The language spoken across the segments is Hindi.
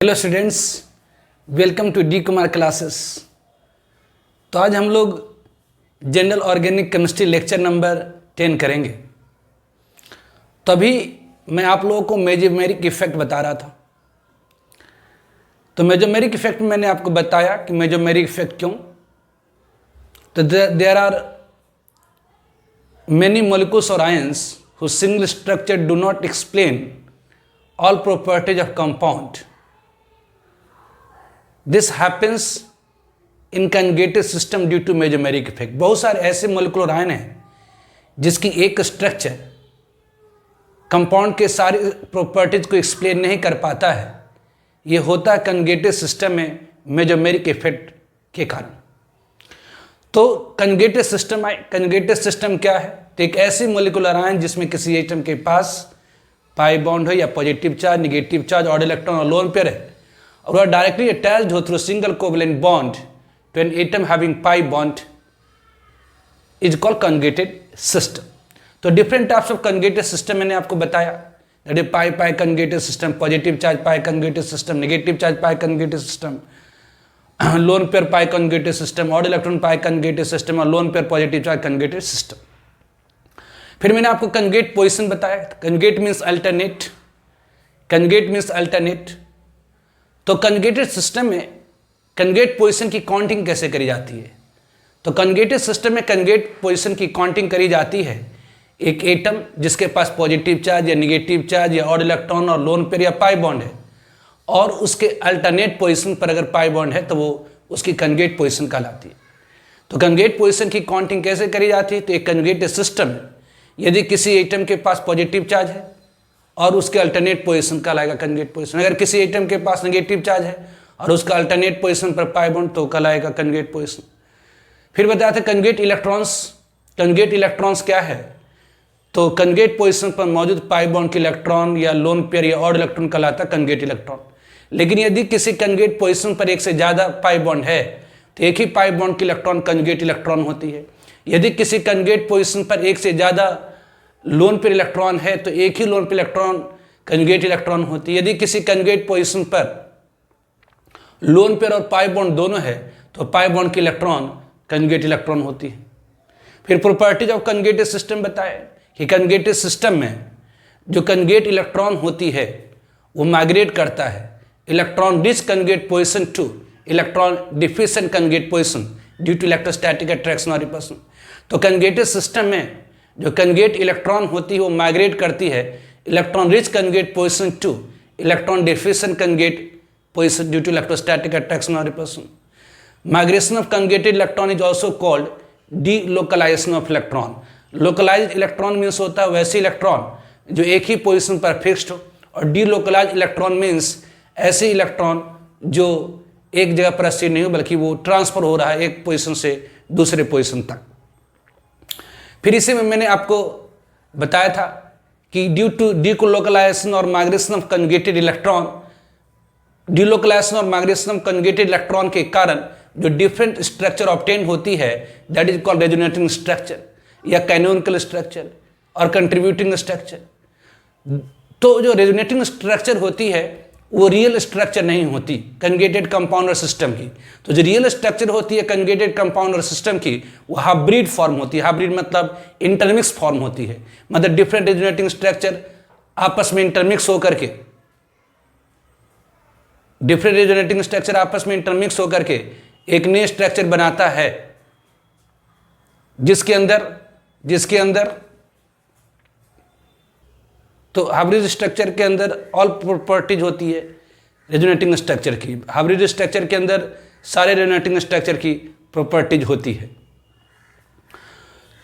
Hello students, welcome to D Kumar classes. तो आज हम लोग general organic chemistry lecture number 10 करेंगे। तो अभी मैं आप लोगों को मेजोमेरिक इफेक्ट बता रहा था। तो मेजोमेरिक इफेक्ट में मैंने आपको बताया कि मेजोमेरिक इफेक्ट क्यों। तो देयर आर मेनी मॉलिक्यूल्स और ions whose single structure do not explain all properties of compound. This happens in conjugated system due to mesomeric effect. बहुत सारे ऐसे मोलिकुलर आयन हैं जिसकी एक स्ट्रक्चर कंपाउंड के सारे प्रॉपर्टीज को एक्सप्लेन नहीं कर पाता है। ये होता है कंजुगेटेड सिस्टम में मेजोमेरिक इफेक्ट के कारण। तो कंजुगेटेड सिस्टम क्या है? तो एक ऐसी मोलिकुलर आयन जिसमें किसी एटम के पास पाई बॉन्ड हो या positive charge, negative charge, odd electron और लोन पेयर है, और वह डायरेक्टली अटैच्ड हो through single covalent bond to an atom having pi bond is called conjugated system. तो different types of conjugated system मैंने आपको बताया। That is pi pi conjugated system, positive charge pi conjugated system, negative charge pi conjugated system, lone pair pi conjugated system, odd electron pi conjugated system और lone pair positive charge conjugated system. फिर मैंने आपको कंजुगेट पोजीशन बताया। Conjugate means alternate, conjugate means alternate. तो कंजुगेटेड सिस्टम में कंजुगेट पोजीशन की काउंटिंग कैसे करी जाती है? तो कंजुगेटेड सिस्टम में कंजुगेट पोजीशन की काउंटिंग करी जाती है एक एटम जिसके पास पॉजिटिव चार्ज या नेगेटिव चार्ज या ऑड इलेक्ट्रॉन और लोन पेयर या पाई बॉन्ड है, और उसके अल्टरनेट पोजीशन पर अगर पाई बॉन्ड है तो वो उसकी कंजुगेट पोजीशन कहलाती है। तो कंजुगेट पोजीशन की काउंटिंग कैसे करी जाती है? तो एक कंजुगेटेड सिस्टम में यदि किसी एटम के पास पॉजिटिव चार्ज है और उसके अल्टरनेट पोजीशन कहलाएगा कंजुगेट पोजीशन। अगर किसी एटम के पास नेगेटिव चार्ज है और उसका अल्टरनेट पोजीशन पर पाई बॉन्ड तो कहलाएगा कंजुगेट पोजीशन। फिर बताया था कंजुगेट इलेक्ट्रॉन्स। कंजुगेट इलेक्ट्रॉन्स क्या है? तो कंजुगेट पोजीशन पर मौजूद पाई बॉन्ड के इलेक्ट्रॉन या लोन पेयर या ऑड इलेक्ट्रॉन कहलाता है कंजुगेट इलेक्ट्रॉन। लेकिन यदि किसी कंजुगेट पोजीशन पर एक से ज़्यादा पाई बॉन्ड है तो एक ही पाई बॉन्ड की इलेक्ट्रॉन कंजुगेट इलेक्ट्रॉन होती है। यदि किसी कंजुगेट पोजीशन पर एक से ज़्यादा लोन पेयर इलेक्ट्रॉन है तो एक ही lone pair electron conjugate electron होती है। यदि किसी कंजुगेट पोजीशन पर लोन पेयर और पाई बॉन्ड दोनों है तो पाई बॉन्ड की इलेक्ट्रॉन कंजुगेट इलेक्ट्रॉन होती है। फिर प्रॉपर्टीज ऑफ कंजुगेटेड सिस्टम बताए कि कंजुगेटेड सिस्टम में जो कंजुगेट इलेक्ट्रॉन होती है वो माइग्रेट करता है electron rich conjugate position to electron deficient conjugate position due to electrostatic attraction और रिपल्शन। तो कंजुगेटेड सिस्टम में जो कंजुगेट इलेक्ट्रॉन होती है वो माइग्रेट करती है electron rich conjugate position to electron deficient conjugate position due to electrostatic attraction और repulsion. Migration of conjugated electron is also called delocalization of electron. Localized electron means होता है वैसे इलेक्ट्रॉन जो एक ही पोजीशन पर फिक्स्ड हो, और डीलोकलाइज्ड इलेक्ट्रॉन मीन्स ऐसे इलेक्ट्रॉन जो एक जगह पर स्थिर नहीं हो बल्कि वो ट्रांसफर हो रहा है एक पोजीशन से दूसरे पोजीशन तक। फिर इसी में मैंने आपको बताया था कि ड्यू टू डीलोकलाइजेशन और migration of conjugated electron, delocalization और माइग्रेशन ऑफ कंजुगेटेड इलेक्ट्रॉन के कारण जो डिफरेंट स्ट्रक्चर ऑब्टेन होती है that is called resonating structure या कैनोनिकल स्ट्रक्चर और कंट्रीब्यूटिंग स्ट्रक्चर। तो जो रेजोनेटिंग स्ट्रक्चर होती है वो रियल स्ट्रक्चर नहीं होती कंजुगेटेड कंपाउंडर सिस्टम की। तो जो रियल स्ट्रक्चर होती है कंजुगेटेड कंपाउंडर सिस्टम की वो हाइब्रिड फॉर्म होती है। हाइब्रिड मतलब इंटरमिक्स फॉर्म होती है, मतलब डिफरेंट रेजोनेटिंग स्ट्रक्चर आपस में इंटरमिक्स होकर के डिफरेंट रेजोनेटिंग स्ट्रक्चर आपस में इंटरमिक्स होकर के एक नए स्ट्रक्चर बनाता है जिसके अंदर तो हाइब्रिड स्ट्रक्चर के अंदर ऑल प्रॉपर्टीज होती है रेजोनेटिंग स्ट्रक्चर की। हाइब्रिड स्ट्रक्चर के अंदर सारे रेजोनेटिंग स्ट्रक्चर की प्रॉपर्टीज होती है।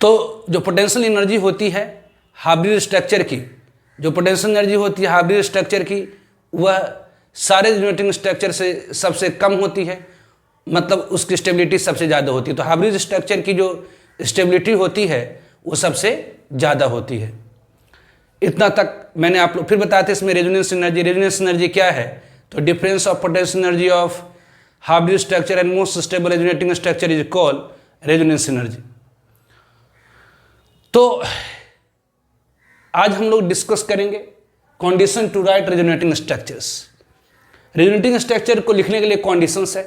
तो जो पोटेंशियल एनर्जी होती है हाइब्रिड स्ट्रक्चर की, जो पोटेंशियल एनर्जी होती है हाइब्रिड स्ट्रक्चर की वह सारे रेजोनेटिंग स्ट्रक्चर से सबसे कम होती है, मतलब उसकी स्टेबिलिटी सबसे ज़्यादा होती है। तो हाइब्रिड स्ट्रक्चर की जो स्टेबिलिटी होती है वो सबसे ज़्यादा होती है। इतना तक मैंने आप लोग फिर बताया था इसमें रेजोनेंस एनर्जी। रेजोनेंस एनर्जी क्या है? तो difference of potential energy of hybrid structure and most stable resonating structure is called resonance energy. तो आज हम लोग डिस्कस करेंगे condition to write resonating structures. Resonating structure को लिखने के लिए कंडीशंस है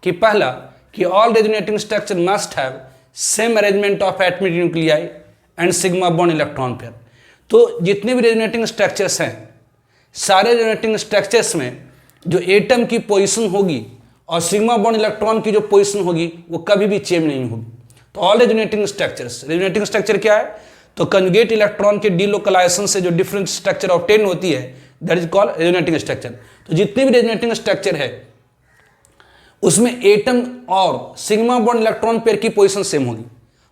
कि पहला कि all resonating structure must have same arrangement of atomic nuclei and sigma bond electron pair. तो जितने भी रेजोनेटिंग स्ट्रक्चर्स हैं, सारे रेजोनेटिंग स्ट्रक्चर्स में जो एटम की पोजीशन होगी और सिग्मा बॉन्ड इलेक्ट्रॉन की जो पोजीशन होगी वो कभी भी चेंज नहीं होगी। तो ऑल रेजोनेटिंग स्ट्रक्चर क्या है? तो कंजुगेट इलेक्ट्रॉन के डीलोकलाइजेशन से जो डिफरेंट स्ट्रक्चर ऑब्टेन होती है that is called resonating structure. तो जितने भी रेजोनेटिंग स्ट्रक्चर है उसमें एटम और सिग्मा बॉन्ड इलेक्ट्रॉन पेयर की पोजीशन सेम होगी।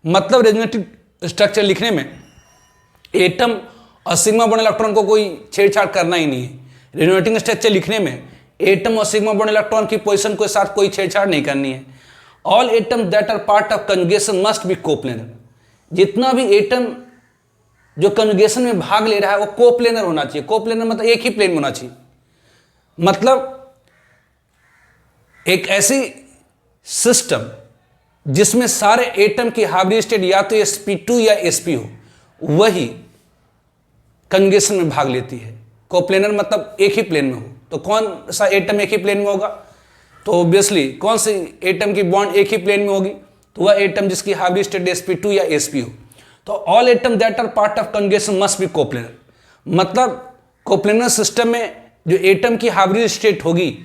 मतलब रेजोनेटिंग स्ट्रक्चर लिखने में एटम और सिग्मा बॉन्ड इलेक्ट्रॉन को कोई छेड़छाड़ करना ही नहीं है। रेजोनेटिंग स्ट्रक्चर लिखने में एटम और सिग्मा बॉन्ड इलेक्ट्रॉन की पोजीशन के साथ कोई छेड़छाड़ नहीं करनी है। All atom that are part of conjugation must be coplanar. जितना भी एटम जो कंजुगेशन में भाग ले रहा है वो कोप्लेनर होना चाहिए। कोप्लेनर मतलब एक ही प्लेन में होना चाहिए। मतलब एक ऐसी सिस्टम जिसमें सारे एटम की हाइब्रिड स्टेट या तो sp2 या sp हो, वही कंजुगेशन में भाग लेती है। कोप्लेनर मतलब एक ही प्लेन में हो। तो कौन सा एटम एक ही प्लेन में होगा? तो ऑब्वियसली कौन सी एटम की बॉन्ड एक ही प्लेन में होगी? तो वह एटम जिसकी हाइब्रिड स्टेट sp2 या sp हो। तो all atom that are part of conjugation must be coplanar. मतलब कोप्लेनर सिस्टम में जो एटम की हाइब्रिड स्टेट होगी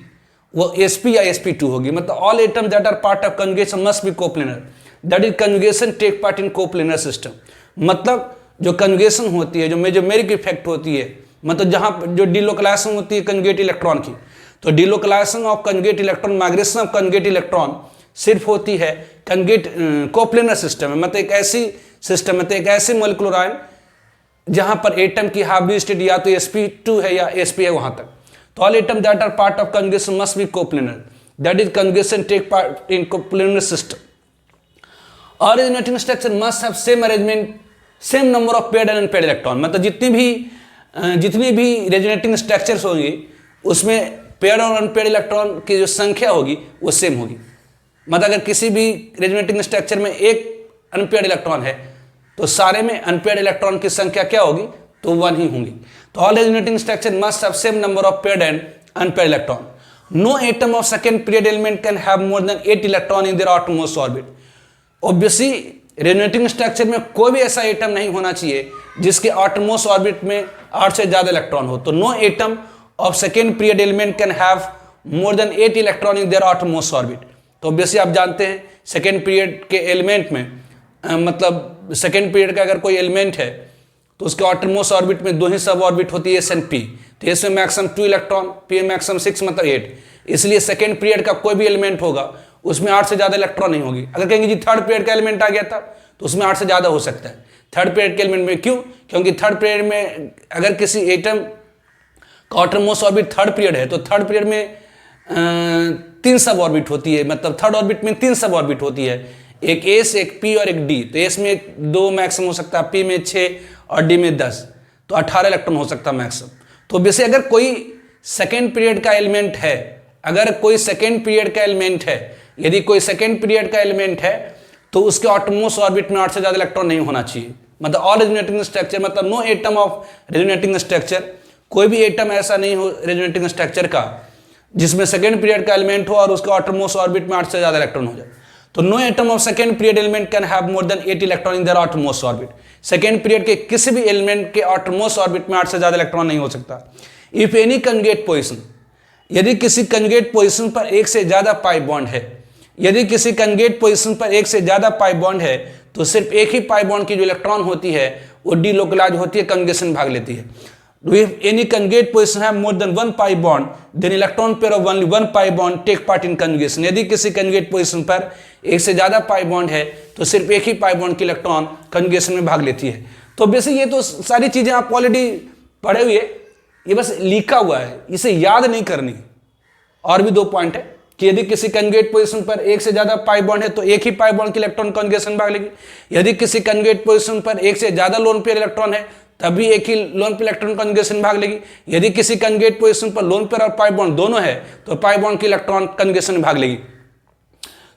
वो sp या sp2 होगी। मतलब all atom that are part of conjugation must be coplanar, that is conjugation take part in coplanar system. मतलब जो कंजुगेशन होती है, जो मेजोमेरिक इफेक्ट होती है, मतलब जहां जो डीलोकलाइजेशन होती है कंजुगेट इलेक्ट्रॉन की, तो delocalization of conjugate electron, migration of conjugate electron सिर्फ होती है कंजुगेट कोप्लेनर सिस्टम में। मतलब एक ऐसी सिस्टम में, तो एक ऐसे मोलिकुलर आयन जहां पर एटम की हाइब्रिड स्टेट या तो sp2 है या sp है वहां तक। तो all atom that are part of conjugation must be coplanar, that is conjugation take part in coplanar system. और resonating structure must have same arrangement, same number of paired and unpaired electron. मतलब जितनी भी रेजोनेटिंग स्ट्रक्चर्स होंगी उसमें पेयर्ड और अनपेयर्ड इलेक्ट्रॉन की जो संख्या होगी वो सेम होगी। मतलब अगर किसी भी रेजोनेटिंग स्ट्रक्चर में एक अनपेयर्ड इलेक्ट्रॉन है तो सारे में अनपेयर्ड इलेक्ट्रॉन की संख्या क्या होगी? तो 1 ही होंगी। तो all resonating structure must have same number of paired and unpaired electron. No atom of second period element can have more than 8 electron in their outermost orbit. Obviously resonating structure में कोई भी ऐसा एटम नहीं होना चाहिए जिसके आउटरमोस्ट ऑर्बिट में 8 से ज्यादा इलेक्ट्रॉन हो। तो no atom of second period element can have more than 8 electron in their outermost orbit. तो ऑब्वियसली आप जानते हैं सेकंड पीरियड के एलिमेंट में मतलब सेकंड पीरियड का अगर कोई एलिमेंट है तो उसके आउटरमोस्ट ऑर्बिट में 2 ही सब ऑर्बिट होती है, s एंड p। तो इसमें मैक्सिमम 2 इलेक्ट्रॉन, p में मैक्सिमम 6 मतलब 8। इसलिए सेकंड पीरियड का कोई भी एलिमेंट होगा उसमें 8 से ज्यादा इलेक्ट्रॉन नहीं होगी। अगर कहेंगे जी थर्ड पीरियड का एलिमेंट आ गया था तो उसमें 8 से ज्यादा हो सकता है थर्ड पीरियड के एलिमेंट में। क्यों? क्योंकि थर्ड पीरियड में अगर किसी एटम का आउटरमोस्ट ऑर्बिट थर्ड पीरियड है तो थर्ड पीरियड में 3 सब ऑर्बिट होती है। मतलब थर्ड ऑर्बिट में 3 सब ऑर्बिट होती है, एक s, एक p और एक d। तो s में 2 मैक्सिमम हो सकता है, p में 6 और d में 10, तो 18 इलेक्ट्रॉन हो सकता है मैक्सिमम। तो वैसे अगर कोई सेकेंड पीरियड का एलिमेंट है, अगर कोई सेकेंड पीरियड का एलिमेंट है, यदि कोई सेकेंड पीरियड का एलिमेंट है तो उसके आउटरमोस्ट ऑर्बिट में 8 से ज्यादा इलेक्ट्रॉन नहीं होना चाहिए। मतलब ऑल रेजोनेटिंग स्ट्रक्चर, मतलब no atom of resonating structure, कोई भी एटम ऐसा नहीं हो रेजोनेटिंग स्ट्रक्चर का जिसमें सेकेंड पीरियड का एलिमेंट हो और उसके आउटरमोस्ट ऑर्बिट में 8 से ज्यादा इलेक्ट्रॉन हो जाए। तो no atom of second period element can have more than 8 electron in their outermost orbit. Second period के किसी भी एलिमेंट के आउटरमोस्ट ऑर्बिट में 8 से ज्यादा इलेक्ट्रॉन नहीं हो सकता। इफ एनी कंजुगेट पोजीशन, यदि किसी कंजुगेट पोजीशन पर एक से ज्यादा पाई बॉन्ड है, यदि किसी कंजुगेट पोजीशन पर एक से ज्यादा पाई बॉन्ड है तो सिर्फ एक ही पाई बॉन्ड की जो इलेक्ट्रॉन होती है वो डीलोकलाइज होती है, कंजुगेशन भाग लेती है। If any conjugate position have more than 1 pi bond, then electron pair of only 1 pi bond take part in conjugation. यदि किसी conjugate position पर एक से ज्यादा पाई बॉन्ड है तो सिर्फ एक ही पाई बॉन्ड की इलेक्ट्रॉन कंजुगेशन में भाग लेती है। तो बेसिक ये तो सारी चीजें आप ऑलरेडी पढ़े हुए, ये बस लिखा हुआ है, इसे याद नहीं करनी। और भी 2 पॉइंट है कि यदि किसी कंजुगेट पोजीशन पर एक से ज्यादा पाई बॉन्ड है तो एक ही पाई बॉन्ड की इलेक्ट्रॉन कंजुगेशन भाग लेगी। यदि किसी कंजुगेट पोजीशन पर एक से ज्यादा लोन पेयर इलेक्ट्रॉन है तभी एक ही लोन पेयर इलेक्ट्रॉन कंजुगेशन भाग लेगी। यदि किसी कंजुगेट पोजीशन पर लोन पेयर और पाई बॉन्ड दोनों है तो पाई बॉन्ड की इलेक्ट्रॉन कंजुगेशन में भाग लेगी।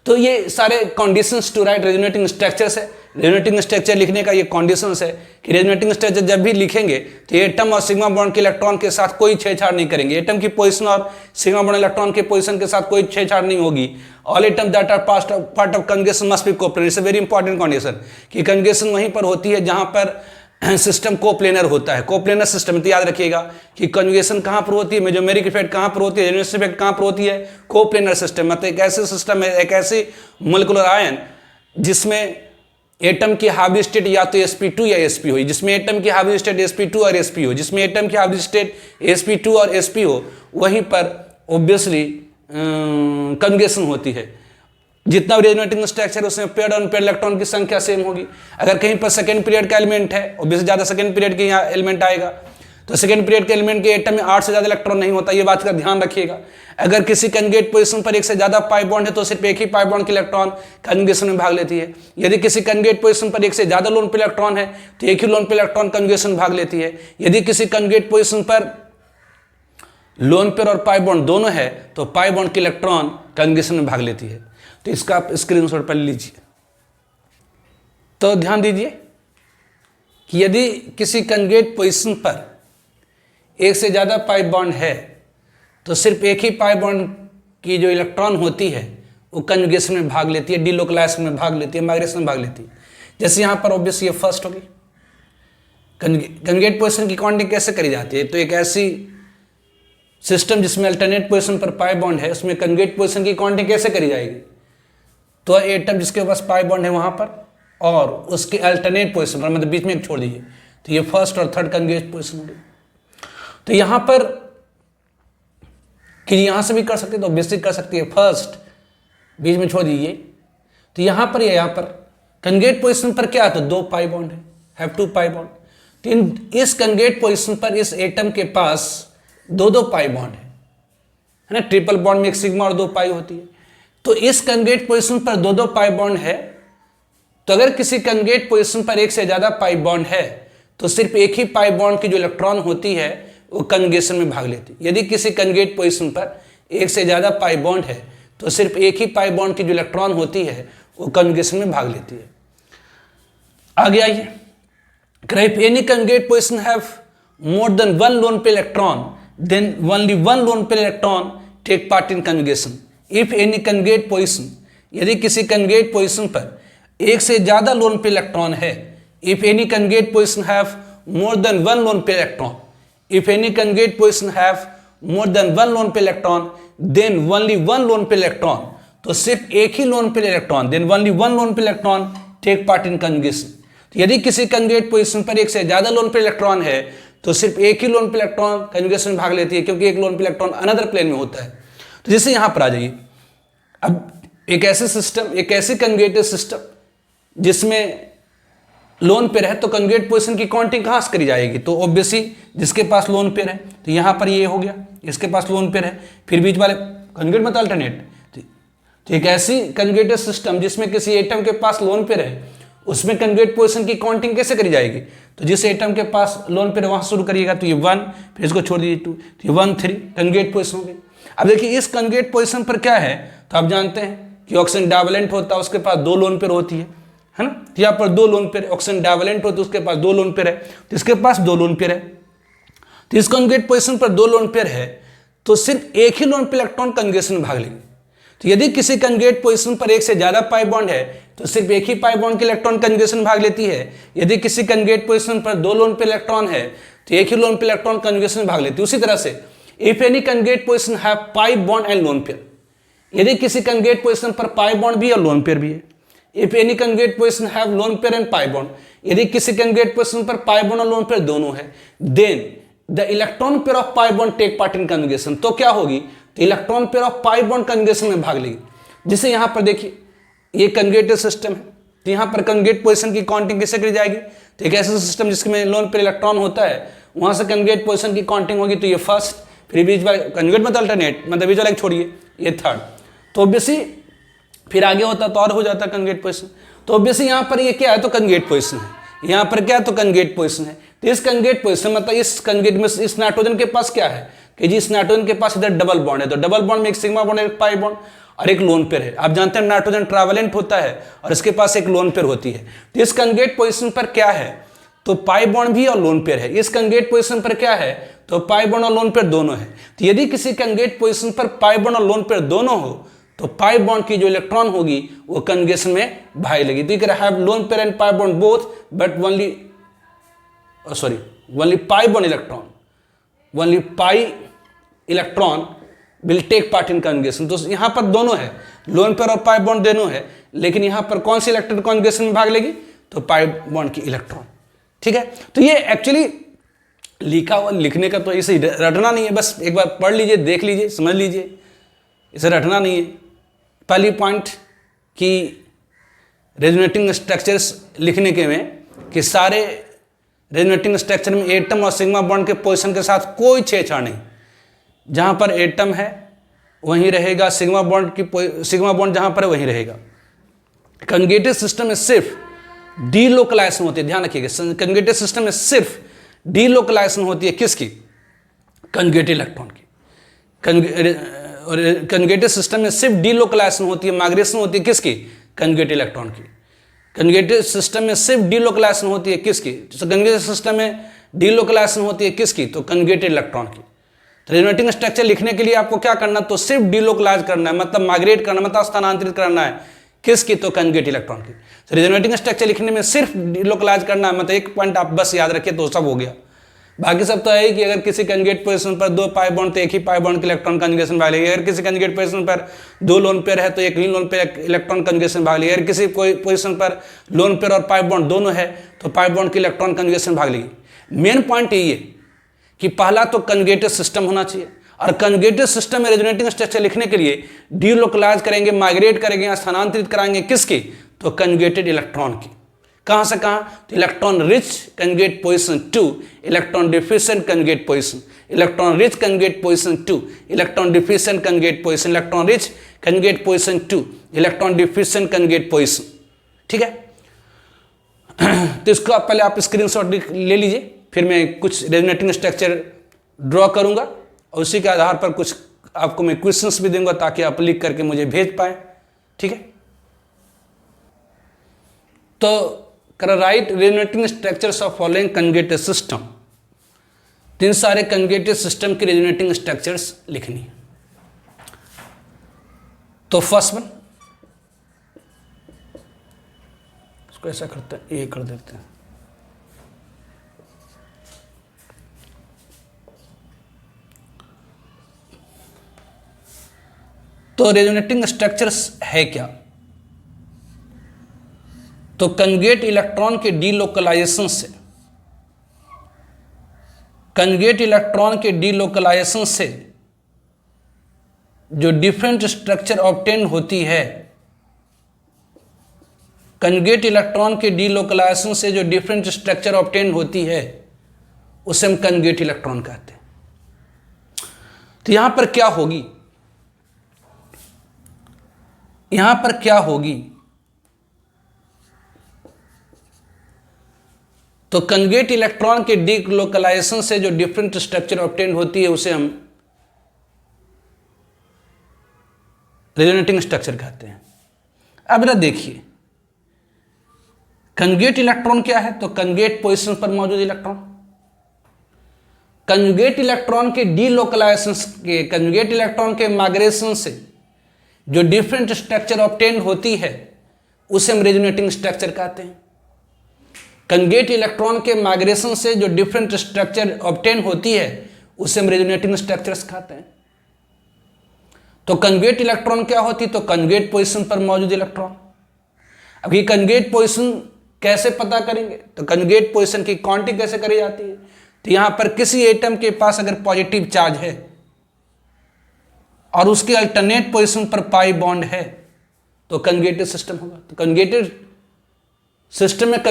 तो ये सारे conditions to write resonating structures है। रेजोनेटिंग स्ट्रक्चर लिखने का ये कंडीशंस है कि रेजोनेटिंग स्ट्रक्चर जब भी लिखेंगे तो ये एटम और सिग्मा बॉन्ड के इलेक्ट्रॉन के साथ कोई छेड़छाड़ नहीं करेंगे। एटम की पोजीशन और सिग्मा बॉन्ड इलेक्ट्रॉन के पोजीशन के साथ कोई छेड़छाड़ नहीं होगी। All atom that are part of conjugation must be coplanar. It's a very important condition कि कंजुगेशन वहीं पर होती है जहां पर सिस्टम कोप्लेनर होता है। कोप्लेनर सिस्टम तो याद रखिएगा कि कंजुगेशन कहां पर होती है, मेसोमेरिक इफेक्ट कहां पर होती है, रेजोनेंस इफेक्ट कहां पर होती है, कोप्लेनर सिस्टम। मतलब एक ऐसे सिस्टम है, एक ऐसी मोलिकुलर आयन जिसमें एटम की हावी स्टेट या तो sp2 या sp हो, जिसमें एटम की हावी स्टेट sp2 और sp हो, जिसमें एटम की हावी स्टेट sp2 और sp हो, वहीं पर ऑब्वियसली कंजुगेशन होती है। जितना रेजोनेटिंग स्ट्रक्चर उसमें पेड और अनपेड इलेक्ट्रॉन की संख्या सेम होगी। अगर कहीं पर सेकंड पीरियड का एलिमेंट है, ऑब्वियसली ज्यादा सेकंड पीरियड के यहाँ एलिमेंट आएगा, तो सेकंड पीरियड के एलिमेंट के एटम में 8 से ज्यादा इलेक्ट्रॉन नहीं होता, ये बात का ध्यान रखिएगा। अगर किसी कंजुगेट पोजीशन पर एक से ज्यादा पाई बॉन्ड है तो सिर्फ एक ही पाई बॉन्ड के इलेक्ट्रॉन कंजुगेशन में भाग लेती है। यदि किसी कंजुगेट पोजीशन पर एक से ज्यादा लोन पे इलेक्ट्रॉन है तो एक ही लोन पे इलेक्ट्रॉन कंजुगेशन में भाग लेती है। यदि किसी कंजुगेट पोजीशन पर लोन पेयर और पाई बॉन्ड दोनों है तो पाई बॉन्ड के इलेक्ट्रॉन कंजुगेशन में भाग लेती है। तो इसका आप स्क्रीनशॉट पर लीजिए। तो ध्यान दीजिए कि यदि किसी कंजुगेट पोजीशन पर एक से ज्यादा पाई बॉन्ड है तो सिर्फ एक ही पाई बॉन्ड की जो इलेक्ट्रॉन होती है वो कंजुगेशन में भाग लेती है, डीलोकलाइजेशन में भाग लेती है, माइग्रेशन में भाग लेती है। जैसे यहां पर ऑब्वियसली ये फर्स्ट होगी। कंजुगेट पोजीशन की काउंटिंग कैसे करी जाती है? तो एक ऐसी सिस्टम जिसमें अल्टरनेट पोजीशन पर पाई बॉन्ड है उसमें कंजुगेट पोजीशन की काउंटिंग कैसे करी जाएगी? तो एटम जिसके पास पाई बॉन्ड है वहां पर और उसके अल्टरनेट पोजीशन पर, मतलब बीच में एक छोड़ दीजिए, तो ये फर्स्ट और थर्ड कंजुगेट पोजीशन होगी। तो यहां पर कि यहां से भी कर सकते तो ऑब्वियसली कर सकती है, फर्स्ट बीच में छोड़ दीजिए। तो यहां पर या यहां पर कंजुगेट पोजीशन पर क्या है? तो 2 पाई बॉन्ड है, हैव 2 पाई बॉन्ड। तो इस कंजुगेट पोजीशन पर इस एटम के पास 2 पाई बॉन्ड है ना। ट्रिपल बॉन्ड में एक सिग्मा और 2 पाई होती है। तो इस कंजुगेट पोजीशन पर 2 पाई बॉन्ड है। तो अगर किसी कंजुगेट पोजीशन पर एक से ज्यादा पाई बॉन्ड है तो सिर्फ एक ही पाई बॉन्ड की जो इलेक्ट्रॉन होती है वो कंजुगेशन में भाग लेती है। यदि किसी कंजुगेट पोजीशन पर एक से ज्यादा पाई बॉन्ड है तो सिर्फ एक ही पाई बॉन्ड की जो इलेक्ट्रॉन होती है वो कंजुगेशन में भाग लेती है। आगे आइए, if any conjugate position have more than 1 lone pair electron, then only 1 lone pair electron take part in conjugation. If any conjugate position, यदि किसी conjugate position पर एक से ज्यादा लोन पेयर इलेक्ट्रॉन है, if any conjugate position have more than 1 lone pair electron, if any conjugate position have more than 1 lone pair electron, then only 1 lone pair electron, तो सिर्फ एक ही lone pair electron, then only 1 lone pair electron take part in conjugation. यदि किसी कंजुगेट पोजीशन पर एक से ज्यादा लोन पेयर इलेक्ट्रॉन है तो सिर्फ एक ही लोन पेयर इलेक्ट्रॉन कंजुगेशन में भाग लेती है, क्योंकि एक lone pair electron another plane में होता है। तो जैसे यहां पर आ जाइए, अब एक ऐसे सिस्टम, एक ऐसी कंजुगेटेड सिस्टम जिसमें लोन पेयर है तो कंजुगेट पोजीशन की काउंटिंग कहां से करी जाएगी? तो ऑब्वियसली जिसके पास लोन पेयर है, तो यहां पर ये हो गया, इसके पास लोन पेयर है, फिर बीच वाले कंजुगेट मतलब अल्टरनेट। तो एक ऐसी कंजुगेटेड सिस्टम जिसमें किसी एटम के पास लोन पेयर है उसमें कंजुगेट पोजीशन की काउंटिंग कैसे करी जाएगी? तो जिस एटम के पास लोन पेयर वहां शुरू करिएगा तो ये 1, फिर इसको छोड़ दीजिए 2, तो ये 1 3 कंजुगेट पोजीशन हो गई। अब देखिए इस कंजुगेट पोजीशन पर क्या है, तो आप जानते हैं कि ऑक्सीजन डाइवेलेंट होता है, उसके पास 2 लोन पेयर होती है ना। तो यहाँ पर 2 लोन पेयर, ऑक्सीजन डाइवेलेंट होता है उसके पास 2 लोन पेयर है, तो इसके पास 2 लोन पेयर है। तो इस कंजुगेट पोजीशन पर 2 लोन पेयर है तो सिर्फ एक ही लोन पेयर इलेक्ट्रॉन कंजुगेशन में भाग लेंगे। तो यदि किसी कंजुगेट पोजीशन पर एक से ज्यादा पाई बॉन्ड है तो सिर्फ एक ही पाई बॉन्ड के इलेक्ट्रॉन कंजुगेशन में भाग लेती है। यदि किसी कंजुगेट पोजीशन पर 2 लोन पेयर इलेक्ट्रॉन है तो एक ही लोन पेयर इलेक्ट्रॉन कंजुगेशन में भाग लेती है। उसी तरह से if any conjugate position have pi bond and lone pair, यदि किसी कंजुगेट पोजीशन पर पाई बॉन्ड भी है और लोन पेयर भी है। If any conjugate position have lone pair and pi bond, यदि किसी कंजुगेट पोजीशन पर पाई बॉन्ड और लोन पेयर दोनों है, then the electron pair of pi bond take part in conjugation. तो क्या होगी? तो electron pair of pi bond conjugation में भाग लेगी। जिसे यहां पर देखिए ये कंजुगेटेड सिस्टम है, तो यहां पर कंजुगेट पोजीशन की काउंटिंग कैसे करी जाएगी? तो एक ऐसा सिस्टम जिसमें लोन पेयर इलेक्ट्रॉन होता है वहां से कंजुगेट पोजीशन की काउंटिंग होगी। तो ये फर्स्ट, फिर बीच वाले कंजुगेट मतलब अल्टरनेट, मतलब बीच वाला छोड़िए, ये थर्ड। तो ऑब्वियसली फिर आगे होता तो और हो जाता कंजुगेट पोजीशन। तो ऑब्वियसली यहां पर ये क्या है? तो कंजुगेट पोजीशन है। यहां पर क्या है? तो कंजुगेट पोजीशन है। तो इस कंजुगेट पोजीशन मतलब इस कंजुगेट में इस नाइट्रोजन के पास क्या है कि जी इस नाइट्रोजन के पास इधर डबल बॉन्ड है, तो डबल बॉन्ड में एक सिग्मा बॉन्ड एक पाई बॉन्ड और एक लोन पेयर है। आप जानते हैं नाइट्रोजन ट्रावेलेंट होता है और इसके पास एक लोन पेयर होती है। तो इस कंजुगेट पोजीशन पर क्या है तो पाई बॉन्ड भी और लोन पेयर है। इस कंजुगेट पोजीशन पर क्या है तो पाई बॉन्ड और लोन पेयर दोनों है। तो यदि किसी कंजुगेट पोजीशन पर पाई बॉन्ड और लोन पेयर दोनों हो तो पाई बॉन्ड की जो इलेक्ट्रॉन होगी वो कंजुगेशन में भाग लेगी। तो you can have lone pair and pi bond both but only pi bond electron, only pi electron will take part in conjugation। तो यहां पर दोनों है, लोन पेयर और पाई बॉन्ड दोनों है, लेकिन यहां पर कौन सी इलेक्ट्रॉन कॉन्जुगेशन में भाग लेगी तो पाई बॉन्ड की इलेक्ट्रॉन। ठीक है, तो ये एक्चुअली लिखा हुआ लिखने का तो इसे रटना नहीं है, बस एक बार पढ़ लीजिए, देख लीजिए, समझ लीजिए, इसे रटना नहीं है। पहली पॉइंट कि रेजोनेटिंग स्ट्रक्चर्स लिखने के में कि सारे रेजोनेटिंग स्ट्रक्चर में एटम और सिग्मा बॉन्ड के पोजीशन के साथ कोई छेड़छाड़ नहीं। जहां पर एटम है वहीं रहेगा, सिग्मा बॉन्ड जहां पर है वहीं रहेगा। कंजुगेटेड सिस्टम में सिर्फ डीलोकलाइजेशन होती है, ध्यान रखिएगा, कंजुगेटेड सिस्टम में सिर्फ डीलोकलाइजेशन होती है किसकी कंजुगेटेड इलेक्ट्रॉन की। कंजुगेटेड सिस्टम में सिर्फ डीलोकलाइजेशन होती है, माइग्रेशन होती है किसकी कंजुगेटेड इलेक्ट्रॉन की। कंजुगेटेड सिस्टम में सिर्फ डीलोकलाइजेशन होती है किसकी, तो कंजुगेटेड सिस्टम में डीलोकलाइजेशन होती है किसकी तो कंजुगेटेड इलेक्ट्रॉन की। तो रेजोनेटिंग स्ट्रक्चर लिखने के लिए आपको क्या करना तो सिर्फ डीलोकलाइज करना है, मतलब माइग्रेट करना, मतलब स्थानांतरित करना है किसकी तो कंजुगेटेड इलेक्ट्रॉन की। तो रेजोनेटिंग स्ट्रक्चर लिखने में सिर्फ डीलोकलाइज करना है, मतलब एक पॉइंट आप बस याद रखिए तो सब हो गया। बाकी सब तो है कि अगर किसी कंजुगेट पोजीशन पर दो पाई बॉन्ड तो एक ही पाई बॉन्ड के इलेक्ट्रॉन कंजुगेशन भाग लेगी। अगर किसी कंजुगेट पोजीशन पर दो लोन पेयर है तो एक ही लोन पेयर इलेक्ट्रॉन कंजुगेशन भाग लेगी। अगर किसी कोई पोजीशन पर लोन पेयर और पाई बॉन्ड दोनों है तो पाई बॉन्ड की इलेक्ट्रॉन कंजुगेशन भाग लेगी। मेन पॉइंट यही है कि पहला तो कंजुगेटेड सिस्टम होना चाहिए, और कंजुगेटेड सिस्टम में रेजोनेटिंग स्ट्रक्चर लिखने के लिए डीलोकलाइज करेंगे, माइग्रेट करेंगे, स्थानांतरित कराएंगे किसकी तो कंजुगेटेड इलेक्ट्रॉन की। कहां से कहां तो electron rich conjugate position to electron deficient conjugate position, electron rich conjugate position to electron deficient conjugate position, electron rich conjugate position to electron deficient conjugate position. ठीक है, तो इसको आप पहले आप स्क्रीनशॉट ले लीजिए, फिर मैं कुछ रेजोनेटिंग स्ट्रक्चर ड्रॉ करूंगा और उसी के आधार पर कुछ आपको मैं क्वेश्चंस भी दूंगा ताकि आप लिख करके मुझे भेज पाए। ठीक है, तो right resonating structures of following conjugated system. तीन सारे कंजुगेटेड सिस्टम की रेजोनेटिंग स्ट्रक्चर्स लिखनी है। तो फर्स्ट वन, इसको ऐसा करते हैं, ये कर देते हैं। तो रेजोनेटिंग स्ट्रक्चर्स है क्या तो कंजुगेट इलेक्ट्रॉन के डीलोकलाइजेशन से, कंजुगेट इलेक्ट्रॉन के डीलोकलाइजेशन से जो डिफरेंट स्ट्रक्चर ऑब्टेन होती है, कंजुगेट इलेक्ट्रॉन के डीलोकलाइजेशन से जो डिफरेंट स्ट्रक्चर ऑब्टेन होती है उसे हम कंजुगेट इलेक्ट्रॉन कहते हैं। तो यहां पर क्या होगी, यहां पर क्या होगी तो कंजुगेट इलेक्ट्रॉन के डीलोकलाइजेशन से जो डिफरेंट स्ट्रक्चर ऑब्टेन होती है उसे हम रेजोनेटिंग स्ट्रक्चर कहते हैं। अब जरा देखिए कंजुगेट इलेक्ट्रॉन क्या है तो कंजुगेट पोजीशन पर मौजूद इलेक्ट्रॉन। कंजुगेट इलेक्ट्रॉन के डीलोकलाइजेशन के, कंजुगेट इलेक्ट्रॉन के माइग्रेशन से जो डिफरेंट स्ट्रक्चर ऑब्टेन होती है उसे हम रेजोनेटिंग स्ट्रक्चर कहते हैं। कंजुगेट इलेक्ट्रॉन के माइग्रेशन से जो डिफरेंट स्ट्रक्चर ऑब्टेन होती है उसे हम रेजोनेटिंग स्ट्रक्चर्स कहते हैं। तो कंजुगेट इलेक्ट्रॉन क्या होती तो कंजुगेट पोजीशन पर मौजूद इलेक्ट्रॉन। अब ये कंजुगेट पोजीशन कैसे पता करेंगे तो कंजुगेट पोजीशन की काउंटिंग कैसे करी जाती है तो यहां पर किसी एटम के पास अगर पॉजिटिव चार्ज है और उसके अल्टरनेट पोजीशन पर पाई बॉन्ड है तो कंजुगेटेड सिस्टम होगा। तो कंजुगेटेड सिस्टम में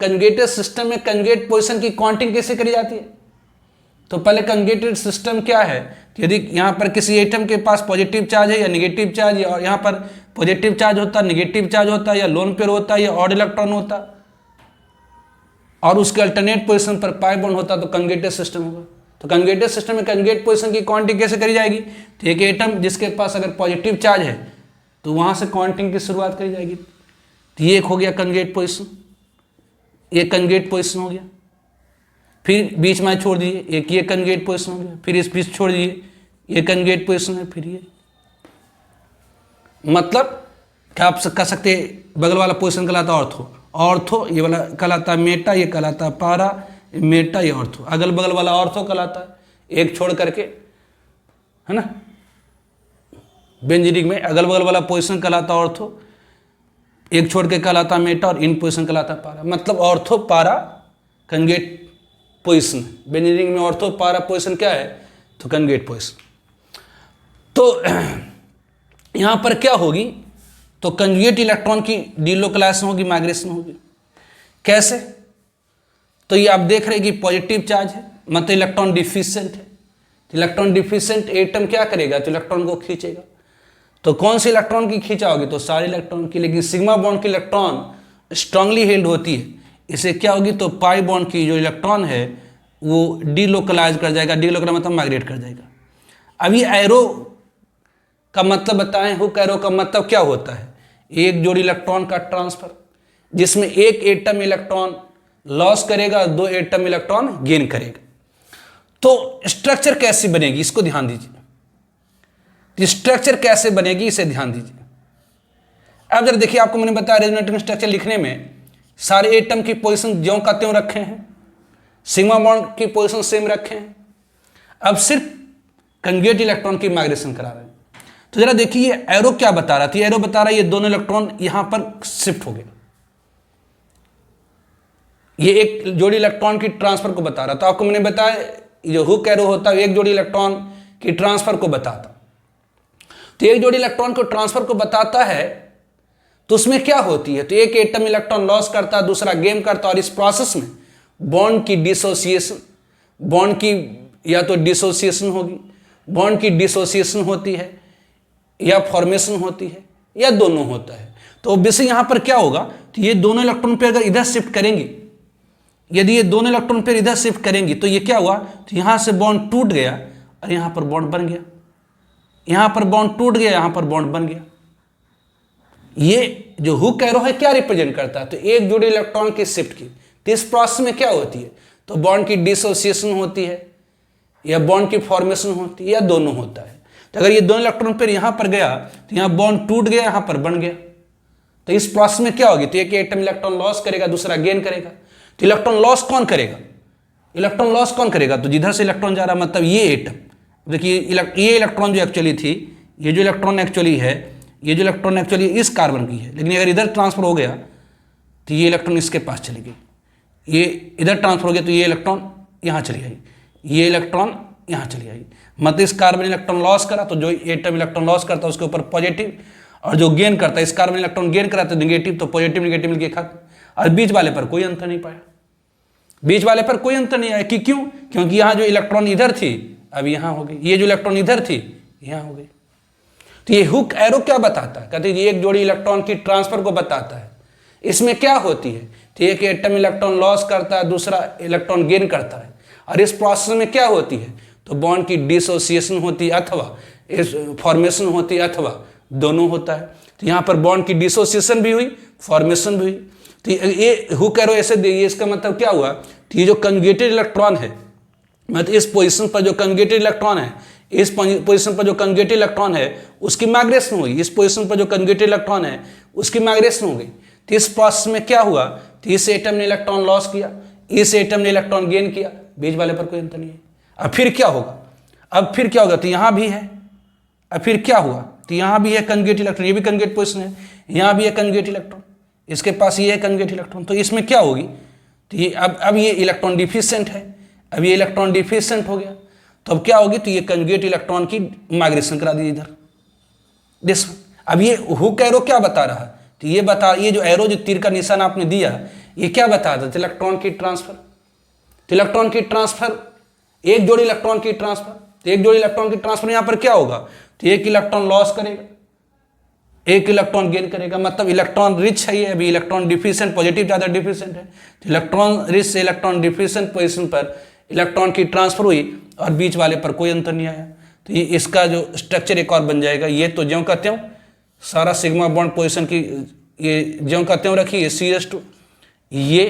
कंजुगेटेड सिस्टम में कंजुगेट पोजीशन की काउंटिंग कैसे करी जाती है तो पहले कंजुगेटेड सिस्टम क्या है कि यदि यहां पर किसी एटम के पास पॉजिटिव चार्ज है या नेगेटिव चार्ज, और यहां पर पॉजिटिव चार्ज होता है, नेगेटिव चार्ज होता है, या लोन पेयर होता है या ऑड इलेक्ट्रॉन होता, और उसके अल्टरनेट पोजीशन पर पाई बॉन्ड होता तो कंजुगेटेड सिस्टम होगा। तो कंजुगेटेड सिस्टम में कंजुगेट पोजीशन की काउंटिंग कैसे करी जाएगी? तो एक एटम जिसके पास अगर पॉजिटिव चार्ज है तो वहां से काउंटिंग की शुरुआत करी जाएगी। तो ये एक हो गया कंजुगेट पोजीशन, ये कंजुगेट पोजीशन हो गया। फिर बीच में छोड़ दिए, एक ये कंजुगेट पोजीशन हो गया। फिर इस बीच छोड़ दिए, ये कंजुगेट पोजीशन है। फिर ये मतलब क्या आप कह सकते बगल वाला पोजीशन कहलाता ऑर्थो, ऑर्थो ये वाला कहलाता मेटा, ये कहलाता पारा, मेटा ये ऑर्थो, अगल बगल वाला ऑर्थो कहलाता है, एक छोड़ करके, है ना। बेंजीनिक में अगल बगल वाला पोजीशन कहलाता ऑर्थो, एक छोड़ के कहलाता मेटा, और इन पोजीशन कहलाता पारा। मतलब ऑर्थो पारा कंजुगेट पोजीशन। बेंजीनिक में ऑर्थो पारा पोजीशन क्या है? तो कंजुगेट पोजीशन। तो यहां पर क्या होगी? तो कंजुगेट इलेक्ट्रॉन की डिलोकलाइजेशन होगी, माइग्रेशन होगी। कैसे? तो ये आप देख रहे हैं कि पॉजिटिव चार्ज है, मतलब इलेक्ट्रॉन डिफिशिएंट है। तो इलेक्ट्रॉन डिफिशिएंट एटम क्या करेगा? तो इलेक्ट्रॉन को खींचेगा। तो कौन सी इलेक्ट्रॉन की खींचा होगी? तो सारे इलेक्ट्रॉन की। लेकिन सिग्मा बॉन्ड की इलेक्ट्रॉन स्ट्रांगली हेल्ड होती है, इसे क्या होगी? तो पाई बॉन्ड की जो इलेक्ट्रॉन है वो डिलोकलाइज कर जाएगा। डिलोकलाइज मतलब माइग्रेट कर जाएगा। अब ये एरो का मतलब बताएं, हुक एरो का मतलब क्या होता है? एक जोड़ी इलेक्ट्रॉन का ट्रांसफर, जिसमें एक एटम इलेक्ट्रॉन लॉस करेगा, दो एटम इलेक्ट्रॉन गेन करेगा। तो स्ट्रक्चर कैसी बनेगी इसको ध्यान दीजिए। स्ट्रक्चर कैसे बनेगी इसे ध्यान दीजिए। अब जरा देखिए, आपको मैंने बताया रेजोनेटिंग स्ट्रक्चर लिखने में सारे एटम की पोजीशन ज्यों का त्यों रखे हैं, सिग्मा बॉन्ड की पोजीशन सेम रखे हैं। अब सिर्फ कंजुगेट इलेक्ट्रॉन की माइग्रेशन करा रहे हैं। तो जरा देखिए ये एरो क्या बता रहा था? एरो बता रहा है ये दोनों इलेक्ट्रॉन यहां पर शिफ्ट हो गए। ये एक जोड़ी इलेक्ट्रॉन की ट्रांसफर को बता रहा था। आपको मैंने बताया जो हुक एरो होता है एक जोड़ी इलेक्ट्रॉन की ट्रांसफर को बताता। तो एक जोड़ी इलेक्ट्रॉन को ट्रांसफर को बताता है, तो उसमें क्या होती है? तो एक एटम इलेक्ट्रॉन लॉस करता है, दूसरा गेन करता है, और इस प्रोसेस में बॉन्ड की डिसोसिएशन, बॉन्ड की या तो डिसोसिएशन होगी, बॉन्ड की डिसोसिएशन होती है, या फॉर्मेशन होती है, या दोनों होता है। तो ऑब्वियसली यहां पर क्या होगा? तो ये दोनों इलेक्ट्रॉन पेयर अगर इधर शिफ्ट करेंगे, यदि ये दोनों इलेक्ट्रॉन पेयर इधर शिफ्ट करेंगी, तो ये क्या हुआ? तो यहां से बॉन्ड टूट गया और यहां पर बॉन्ड बन गया, यहां पर बॉन्ड टूट गया, यहां पर बॉन्ड बन गया। ये जो हुक एरो है क्या रिप्रेजेंट करता है? तो एक जोड़ी इलेक्ट्रॉन की शिफ्ट की। तो इस प्रोसेस में क्या होती है? तो बॉन्ड की डिसोसिएशन होती है, या बॉन्ड की फॉर्मेशन होती है, या दोनों होता है। तो अगर ये दोनों इलेक्ट्रॉन पेयर यहां पर गया तो यहां बॉन्ड टूट गया, यहां पर बन गया। तो इस प्रोसेस में क्या होगी? तो एक एटम इलेक्ट्रॉन लॉस करेगा, दूसरा गेन करेगा। तो इलेक्ट्रॉन लॉस कौन करेगा? इलेक्ट्रॉन लॉस कौन करेगा? तो जिधर से इलेक्ट्रॉन जा रहा है, मतलब ये एटम, देखिए ये इलेक्ट्रॉन जो एक्चुअली थी, ये जो इलेक्ट्रॉन एक्चुअली है, ये जो इलेक्ट्रॉन एक्चुअली इस कार्बन की है, लेकिन अगर इधर ट्रांसफर हो गया तो ये इलेक्ट्रॉन इसके पास चली गई, ये इधर ट्रांसफर हो गया तो ये इलेक्ट्रॉन यहाँ चली आई, ये इलेक्ट्रॉन यहाँ चली आई। मतलब इस कार्बन इलेक्ट्रॉन लॉस करा, तो जो एटम इलेक्ट्रॉन लॉस करता है उसके ऊपर पॉजिटिव, और जो गेन करता है, इस कार्बन इलेक्ट्रॉन गेन करा तो नेगेटिव, तो पॉजिटिव नेगेटिव मिलकर खत्म। और बीच वाले पर कोई अंतर नहीं पाया, बीच वाले पर कोई अंतर नहीं आया कि क्यों? क्योंकि यहाँ जो इलेक्ट्रॉन इधर थी अब यहाँ हो गई, ये जो इलेक्ट्रॉन इधर थी यहाँ हो गई। तो ये हुक एरो क्या बताता है? कहते हैं एक जोड़ी इलेक्ट्रॉन की ट्रांसफर को बताता है। इसमें क्या होती है? तो एक एटम इलेक्ट्रॉन लॉस करता है, दूसरा इलेक्ट्रॉन गेन करता है, और इस प्रोसेस में क्या होती है? तो बॉन्ड की डिसोसिएशन होती है, अथवा इस फॉर्मेशन होती है, अथवा दोनों होता है। तो यहाँ पर बॉन्ड की डिसोसिएशन भी हुई, फॉर्मेशन भी हुई। तो ये हुक एरो ऐसे देखिए, इसका मतलब क्या हुआ? तो ये जो कंजुगेटेड इलेक्ट्रॉन है, मतलब इस पोजीशन पर जो कंजुगेटेड इलेक्ट्रॉन है, इस पोजीशन पर जो कंजुगेटेड इलेक्ट्रॉन है उसकी माइग्रेशन हुई, इस पोजीशन पर जो कंजुगेटेड इलेक्ट्रॉन है उसकी माइग्रेशन हो गई। तो इस प्रोसेस में क्या हुआ? तो इस एटम ने इलेक्ट्रॉन लॉस किया, इस एटम ने इलेक्ट्रॉन गेन किया, बीच वाले पर कोई अंतर नहीं है। अब फिर क्या होगा? अब फिर क्या होगा? तो यहाँ भी है, अब फिर क्या हुआ? तो यहाँ भी है कंजुगेट इलेक्ट्रॉन, ये भी कंजुगेट पोजीशन है, यहाँ भी है कंजुगेट इलेक्ट्रॉन, इसके पास ये है कंजुगेट इलेक्ट्रॉन। तो इसमें क्या होगी? तो ये अब ये इलेक्ट्रॉन डिफिशिएंट है, अब ये इलेक्ट्रॉन डिफिशिएंट हो गया, तो अब क्या होगी? तो ये कंजुगेट इलेक्ट्रॉन की माइग्रेशन करा दी इधर दिस। अब ये हुक एरो क्या बता रहा है? तो ये बता, ये जो एरो जो तीर का निशान आपने दिया ये क्या बता रहा था? इलेक्ट्रॉन की ट्रांसफर। तो इलेक्ट्रॉन की ट्रांसफर, एक जोड़ी इलेक्ट्रॉन की ट्रांसफर, तो एक जोड़ी इलेक्ट्रॉन की ट्रांसफर यहाँ पर क्या होगा? तो एक इलेक्ट्रॉन लॉस करेगा, एक इलेक्ट्रॉन गेन करेगा, मतलब इलेक्ट्रॉन रिच है ये, अभी इलेक्ट्रॉन डिफिशिएंट, पॉजिटिव ज़्यादा डिफिशिएंट है। तो इलेक्ट्रॉन रिच से इलेक्ट्रॉन डिफिशिएंट पोजीशन पर इलेक्ट्रॉन की ट्रांसफर हुई और बीच वाले पर कोई अंतर नहीं आया। तो ये इसका जो स्ट्रक्चर एक और बन जाएगा। ये तो ज्यों का त्यों सारा सिग्मा बॉन्ड पोजीशन की ये ज्यों का त्यों रखी है CH2। ये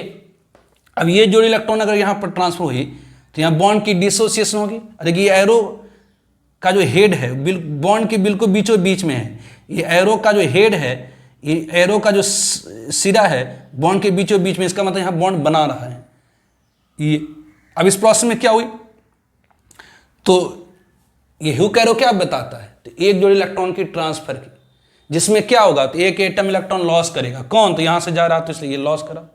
अब ये जोड़ी इलेक्ट्रॉन अगर यहाँ पर ट्रांसफर हुई तो यहाँ बॉन्ड की डिसोसिएशन होगी। देखिए ये एरो का जो हेड है बॉन्ड के बिल्कुल बीचों बीच में है। ये एरो का जो हेड है, ये एरो का जो सिरा है बॉन्ड के बीचों बीच में, इसका मतलब यहाँ बॉन्ड बना रहा है ये। अब इस प्रोसेस में क्या हुई, तो ये हुक एरो क्या बताता है, तो एक जोड़ी इलेक्ट्रॉन की ट्रांसफर की, जिसमें क्या होगा, तो एक एटम इलेक्ट्रॉन लॉस करेगा। कौन, तो यहाँ से जा रहा तो इसलिए ये लॉस करा।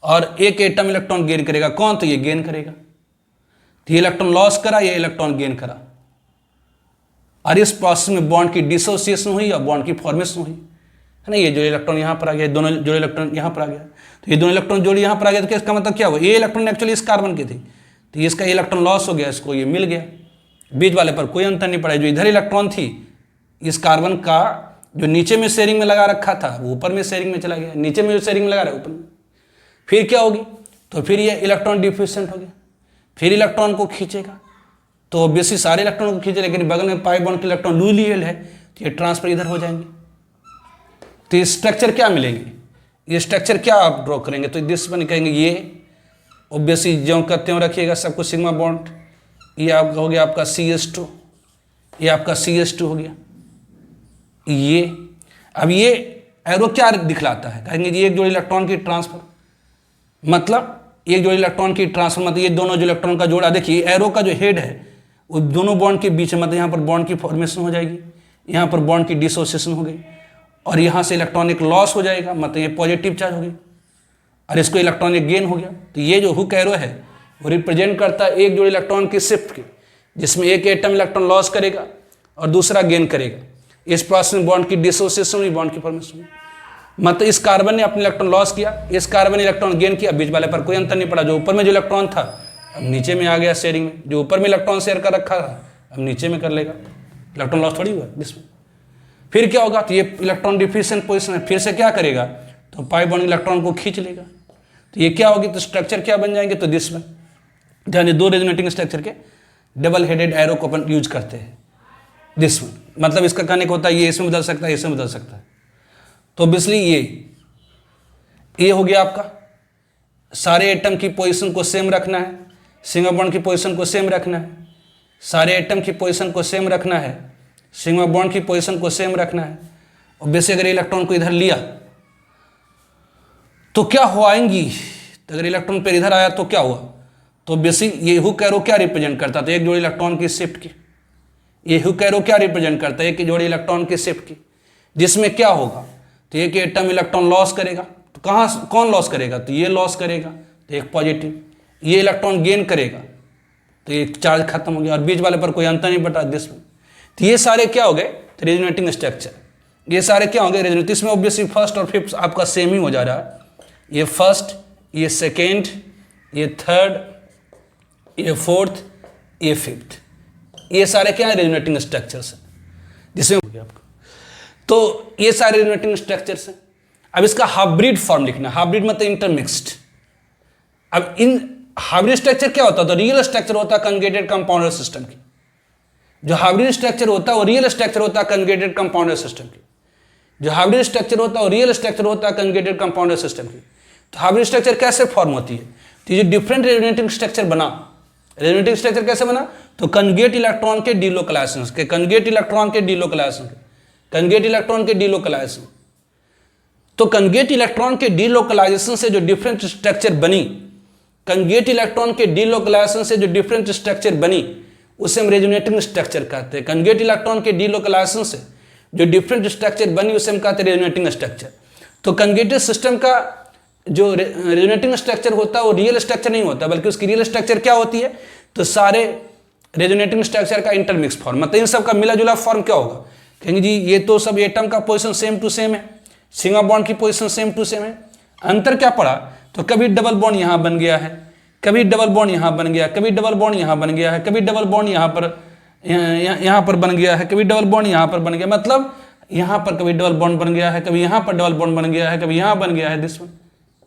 और एक एटम इलेक्ट्रॉन गेन करेगा। कौन, तो ये गेन करेगा। तो ये इलेक्ट्रॉन लॉस करा, ये इलेक्ट्रॉन गेन करा। और इस प्रोसेस में बॉन्ड की डिसोसिएशन हुई और बॉन्ड की फॉर्मेशन हुई, है ना। ये जो इलेक्ट्रॉन यहाँ पर आ गया, दोनों जोड़ी इलेक्ट्रॉन यहाँ पर आ गया, तो ये दोनों इलेक्ट्रॉन जोड़ी यहाँ पर आ गया। तो इसका मतलब क्या हुआ, ये इलेक्ट्रॉन एक्चुअली इस कार्बन की थी, तो इसका इलेक्ट्रॉन लॉस हो गया, इसको ये मिल गया। बीच वाले पर कोई अंतर नहीं पड़ा। जो इधर इलेक्ट्रॉन थी इस कार्बन का, जो नीचे में शेयरिंग में लगा रखा था, वो ऊपर में शेयरिंग में चला गया। नीचे में जो शेयरिंग में लगा रहा है ऊपर में, फिर क्या होगी, तो फिर ये इलेक्ट्रॉन डिफिशिएंट हो गया, फिर इलेक्ट्रॉन को खींचेगा। तो ऑब्वियसली सारे इलेक्ट्रॉन को खींचे, लेकिन बगल में पाई बॉन्ड के इलेक्ट्रॉन लूली है, तो ये ट्रांसफर इधर हो जाएंगे। तो ये स्ट्रक्चर क्या मिलेंगे, ये स्ट्रक्चर क्या आप ड्रॉ करेंगे, तो दिस बन कहेंगे। ये ऑब्वियसली ज्यों का त्यों रखिएगा सब कुछ सिग्मा बॉन्ड। ये आपका हो गया आपका CH2, ये आपका CH2 हो गया। ये अब ये एरो क्या दिखलाता है, कहेंगे जी एक जोड़ी इलेक्ट्रॉन की ट्रांसफर, मतलब एक जोड़ी इलेक्ट्रॉन की ट्रांसफर, मतलब ये दोनों जो इलेक्ट्रॉन का जोड़ा, देखिए एरो का जो हेड है वो दोनों बॉन्ड के बीच में, मतलब यहाँ पर बॉन्ड की फॉर्मेशन हो जाएगी, यहाँ पर बॉन्ड की डिसोसिएशन हो गई, और यहाँ से इलेक्ट्रॉनिक लॉस हो जाएगा, मतलब ये पॉजिटिव चार्ज हो गई, और इसको इलेक्ट्रॉनिक गेन हो गया। तो ये जो हुक एरो है वो रिप्रेजेंट करता है एक जोड़ी इलेक्ट्रॉन की शिफ्ट की, जिसमें एक एटम इलेक्ट्रॉन लॉस करेगा और दूसरा गेन करेगा। इस प्रोसेस में बॉन्ड की डिसोसिएशन हुई, बॉन्ड की फॉर्मेशन हुई, मतलब इस कार्बन ने अपने इलेक्ट्रॉन लॉस किया, इस कार्बन ने इलेक्ट्रॉन गेन किया, बीच वाले पर कोई अंतर नहीं पड़ा। जो ऊपर में जो इलेक्ट्रॉन था अब नीचे में आ गया शेयरिंग में, जो ऊपर में इलेक्ट्रॉन शेयर कर रखा था अब नीचे में कर लेगा, इलेक्ट्रॉन लॉस थोड़ी हुआ जिसमें। फिर क्या होगा, तो ये इलेक्ट्रॉन डिफिशिएंट पोजीशन है, फिर से क्या करेगा, तो पाई बॉन्ड इलेक्ट्रॉन को खींच लेगा। तो ये क्या होगी, तो स्ट्रक्चर क्या बन जाएंगे, तो दिस में ध्यान, दो रेजोनेटिंग स्ट्रक्चर के डबल हेडेड एरो को अपन यूज करते हैं दिस में, मतलब इसका कहने को होता है ये इसमें बदल सकता है, इसमें बदल सकता है। तो ऑब्वियसली ये हो गया आपका, सारे एटम की पोजीशन को सेम रखना है, सिग्मा बॉन्ड की पोजीशन को सेम रखना है, सारे एटम की पोजीशन को सेम रखना है, सिग्मा बॉन्ड की पोजीशन को सेम रखना है। ऑब्वियसली अगर इलेक्ट्रॉन को इधर लिया तो क्या होआएंगी, तो अगर इलेक्ट्रॉन पर इधर आया तो क्या हुआ, तो ऑब्वियसली ये हुक एरो क्या रिप्रेजेंट करता था, एक जोड़ी इलेक्ट्रॉन की शिफ्ट की। ये हुक एरो क्या रिप्रेजेंट करता है, एक जोड़ी इलेक्ट्रॉन की शिफ्ट की, जिसमें क्या होगा, तो एक एटम इलेक्ट्रॉन लॉस करेगा, तो कहाँ कौन लॉस करेगा, तो ये लॉस करेगा, तो एक पॉजिटिव, ये इलेक्ट्रॉन गेन करेगा, तो एक चार्ज खत्म हो गया, और बीच वाले पर कोई अंतर नहीं पड़ा दिस में। तो ये सारे क्या हो गए, तो रेजोनेटिंग स्ट्रक्चर, ये सारे क्या हो गए रेजोनेटिंग। इसमें ऑब्वियसली फर्स्ट और फिफ्थ आपका सेम ही हो जा रहा है, ये फर्स्ट, ये सेकेंड, ये थर्ड, ये फोर्थ, ये फिफ्थ, ये सारे क्या है रेजोनेटिंग स्ट्रक्चर्स हैं जिसमें हो गया आपका। तो ये सारे रेजोनेटिंग स्ट्रक्चर्स हैं। अब इसका हाइब्रिड फॉर्म लिखना, हाइब्रिड मतलब इंटरमिक्स्ड। अब इन हाइब्रिड स्ट्रक्चर क्या होता है, तो रियल स्ट्रक्चर होता है कंजुगेटेड कंपाउंडर सिस्टम की। जो हाइब्रिड स्ट्रक्चर होता है वो रियल स्ट्रक्चर होता है कंजुगेटेड कंपाउंडर सिस्टम की। जो हाइब्रिड स्ट्रक्चर होता है वो रियल स्ट्रक्चर होता है कंजुगेटेड कंपाउंडर सिस्टम की। तो हाइब्रिड स्ट्रक्चर कैसे फॉर्म होती है, तो ये डिफरेंट रेजोनेटिंग स्ट्रक्चर बना, रेजोनेटिंग स्ट्रक्चर कैसे बना, तो कंजुगेट इलेक्ट्रॉन के डिलोकलाइजेशन के, कंजुगेट इलेक्ट्रॉन के डिलोकलाइजेशन के, कंजुगेट इलेक्ट्रॉन के डिलोकलाइजेशन। तो कंजुगेट इलेक्ट्रॉन के डिलोकलाइजेशन से जो डिफरेंट स्ट्रक्चर बनी, कंजुगेट इलेक्ट्रॉन के डिलोकलाइजेशन से जो डिफरेंट स्ट्रक्चर बनी उसे हम रेजोनेटिंग स्ट्रक्चर कहते हैं। कंजुगेट इलेक्ट्रॉन के डिलोकलाइजेशन से जो डिफरेंट स्ट्रक्चर बनी उसे हम कहते हैं रेजोनेटिंग स्ट्रक्चर। तो कंजुगेटेड सिस्टम का जो रेजोनेटिंग स्ट्रक्चर होता है वो रियल स्ट्रक्चर नहीं होता, बल्कि उसकी रियल स्ट्रक्चर क्या होती है, तो सारे रेजोनेटिंग स्ट्रक्चर का इंटरमिक्स फॉर्म, मतलब इन सब का मिला जुला फॉर्म क्या होगा, कहेंगे जी ये तो सब एटम का पोजीशन सेम टू सेम है, सिग्मा बॉन्ड की पोजीशन सेम टू सेम है, अंतर क्या पड़ा, तो कभी डबल बॉन्ड यहाँ बन गया है, कभी डबल बॉन्ड यहाँ बन गया, कभी डबल बॉन्ड यहाँ बन गया है, कभी डबल बॉन्ड यहाँ पर बन गया है, कभी डबल बॉन्ड यहाँ पर बन गया, मतलब यहाँ पर कभी डबल बॉन्ड बन गया है, कभी यहाँ पर डबल बॉन्ड बन गया है, कभी यहाँ बन गया है, दिस वन,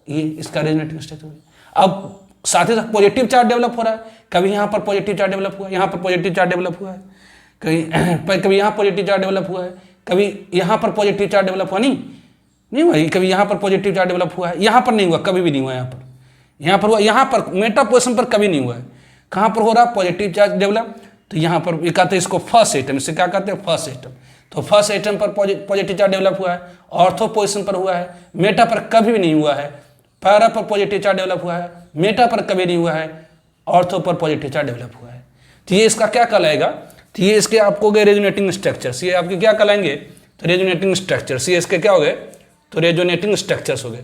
ये इसका रेजोनेटिंग स्ट्रक्चर। अब साथ ही साथ पॉजिटिव चार्ज डेवलप हो रहा है, कभी यहाँ पर पॉजिटिव चार्ज डेवलप हुआ है, यहाँ पर पॉजिटिव चार्ज डेवलप हुआ है, कभी यहाँ पॉजिटिव चार्ज डेवलप हुआ है, कभी यहाँ पर पॉजिटिव चार्ज डेवलप हुआ, नहीं हुआ, कभी यहाँ पर पॉजिटिव चार्ज डेवलप हुआ है, यहाँ पर नहीं हुआ, कभी भी नहीं हुआ, यहाँ पर हुआ, यहाँ पर मेटा पोजिशन पर कभी नहीं हुआ है। कहाँ पर हो रहा है पॉजिटिव चार्ज डेवलप, तो यहाँ पर ये कहते हैं इसको फर्स्ट एटम, इससे क्या कहते हैं फर्स्ट एटम। तो फर्स्ट एटम पर पॉजिटिव चार्ज डेवलप हुआ है, ऑर्थो पोजिशन पर हुआ है, मेटा पर कभी भी नहीं हुआ है, पैरा पर पॉजिटिव चार्ज डेवलप हुआ है, मेटा पर कभी नहीं हुआ है, ऑर्थो पर पॉजिटिव चार्ज डेवलप हुआ है। तो ये इसका क्या कहलाएगा, तो ये इसके आपको गए रेजोनेटिंग स्ट्रक्चर्स, ये आपके क्या कहलाएंगे, तो रेजोनेटिंग स्ट्रक्चर्स, ये इसके क्या हो गए, तो रेजोनेटिंग स्ट्रक्चर्स हो गए।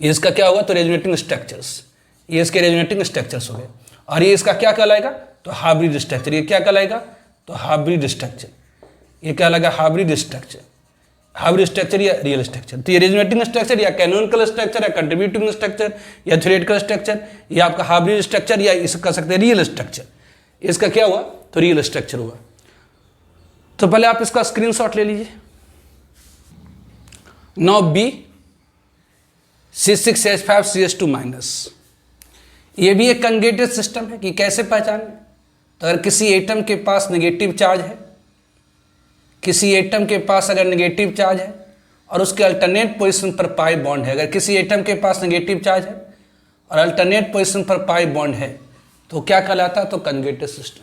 ये इसका क्या होगा, तो रेजोनेटिंग स्ट्रक्चर्स, ये इसके रेजोनेटिंग स्ट्रक्चर्स हो गए। और ये इसका क्या कहलाएगा, तो हाइब्रिड स्ट्रक्चर, ये क्या कहलाएगा, तो हाइब्रिड स्ट्रक्चर, ये क्या लगा, हाइब्रिड स्ट्रक्चर, हाइब्रिड स्ट्रक्चर या रियल स्ट्रक्चर। तो ये रेजोनेटिंग स्ट्रक्चर या कैनोनिकल स्ट्रक्चर या कंट्रीब्यूटिंग स्ट्रक्चर या थ्योरेटिकल स्ट्रक्चर, या आपका हाइब्रिड स्ट्रक्चर या इसे कह सकते हैं रियल स्ट्रक्चर। इसका क्या हुआ, तो रियल स्ट्रक्चर हुआ। तो पहले आप इसका स्क्रीनशॉट ले लीजिए। नाउ बी C6H5CH2 माइनस, ये भी एक कंजुगेटेड सिस्टम है कि कैसे पहचान, तो अगर किसी एटम के पास नेगेटिव चार्ज है, किसी एटम के पास अगर नेगेटिव चार्ज है और उसके अल्टरनेट पोजीशन पर पाई बॉन्ड है, अगर किसी एटम के पास नेगेटिव चार्ज है और अल्टरनेट पोजीशन पर पाई बॉन्ड है, तो क्या कहलाता है, तो कंजुगेटेड सिस्टम।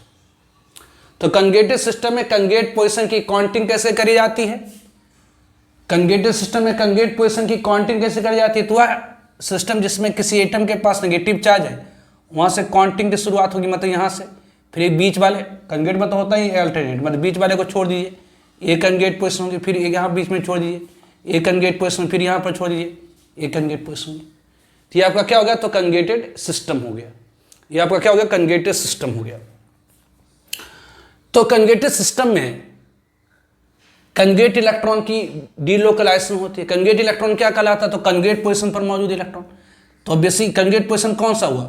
तो कंजुगेटेड सिस्टम में कंजुगेट पोजीशन की काउंटिंग कैसे करी जाती है, कंजुगेटेड सिस्टम में कंजुगेट पोजीशन की काउंटिंग कैसे करी जाती है, तो वह सिस्टम जिसमें किसी एटम के पास नेगेटिव चार्ज है वहाँ से काउंटिंग की शुरुआत होगी, मतलब यहाँ से, फिर एक बीच वाले, कंजुगेट मतलब होता ही अल्टरनेट, मतलब बीच वाले को छोड़ दीजिए, एक कंजुगेट पोजीशन होगी, फिर एक यहाँ बीच में छोड़ दीजिए, एक कंजुगेट पोजीशन, फिर यहाँ पर छोड़ दीजिए, एक कंजुगेट पोजीशन होगी। तो ये आपका क्या हो गया, तो कंजुगेटेड सिस्टम हो गया, ये आपका क्या हो गया, कंजुगेटेड सिस्टम हो गया। तो कंजुगेटेड सिस्टम में कंजुगेट इलेक्ट्रॉन की डीलोकलाइजेशन होती है। कंजुगेट इलेक्ट्रॉन क्या कहलाता है, तो कंजुगेट पोजीशन पर मौजूद इलेक्ट्रॉन। तो बेसिक कंजुगेट पोजीशन कौन सा हुआ,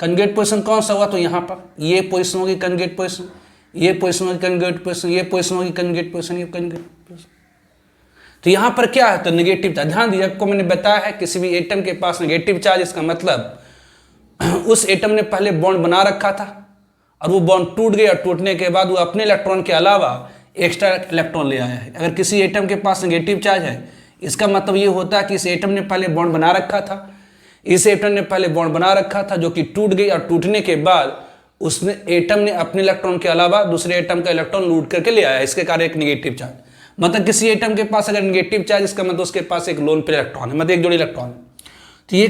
कंजुगेट पोजीशन कौन सा हुआ, तो यहाँ पर ये पोजीशन होगी कंजुगेट पोजीशन, ये पोजीशन होगी कंजुगेट पोजीशन, ये पोजीशन होगी कंजुगेट पोजीशन, ये कंजुगेट पोजीशन। तो यहाँ पर क्या है, तो नेगेटिव चार्ज। ध्यान दीजिए, आपको मैंने बताया है किसी भी एटम के पास नेगेटिव चार्ज, इसका मतलब उस एटम ने पहले बॉन्ड बना रखा था और वो बॉन्ड टूट गया, टूटने के बाद वो अपने इलेक्ट्रॉन के अलावा एक्स्ट्रा इलेक्ट्रॉन ले आया है। अगर किसी एटम के पास नेगेटिव चार्ज है, इसका मतलब ये होता है कि इस एटम ने पहले बॉन्ड बना रखा था, इस एटम ने पहले बॉन्ड बना रखा था जो कि टूट गई, और टूटने के बाद उसने एटम ने अपने इलेक्ट्रॉन के अलावा दूसरे एटम का इलेक्ट्रॉन लूट करके ले आया, इसके कारण एक नेगेटिव चार्ज। मतलब किसी एटम के पास अगर नेगेटिव चार्ज, इसका मतलब उसके पास एक लोन पेयर इलेक्ट्रॉन है, मतलब एक जोड़ी इलेक्ट्रॉन है। तो ये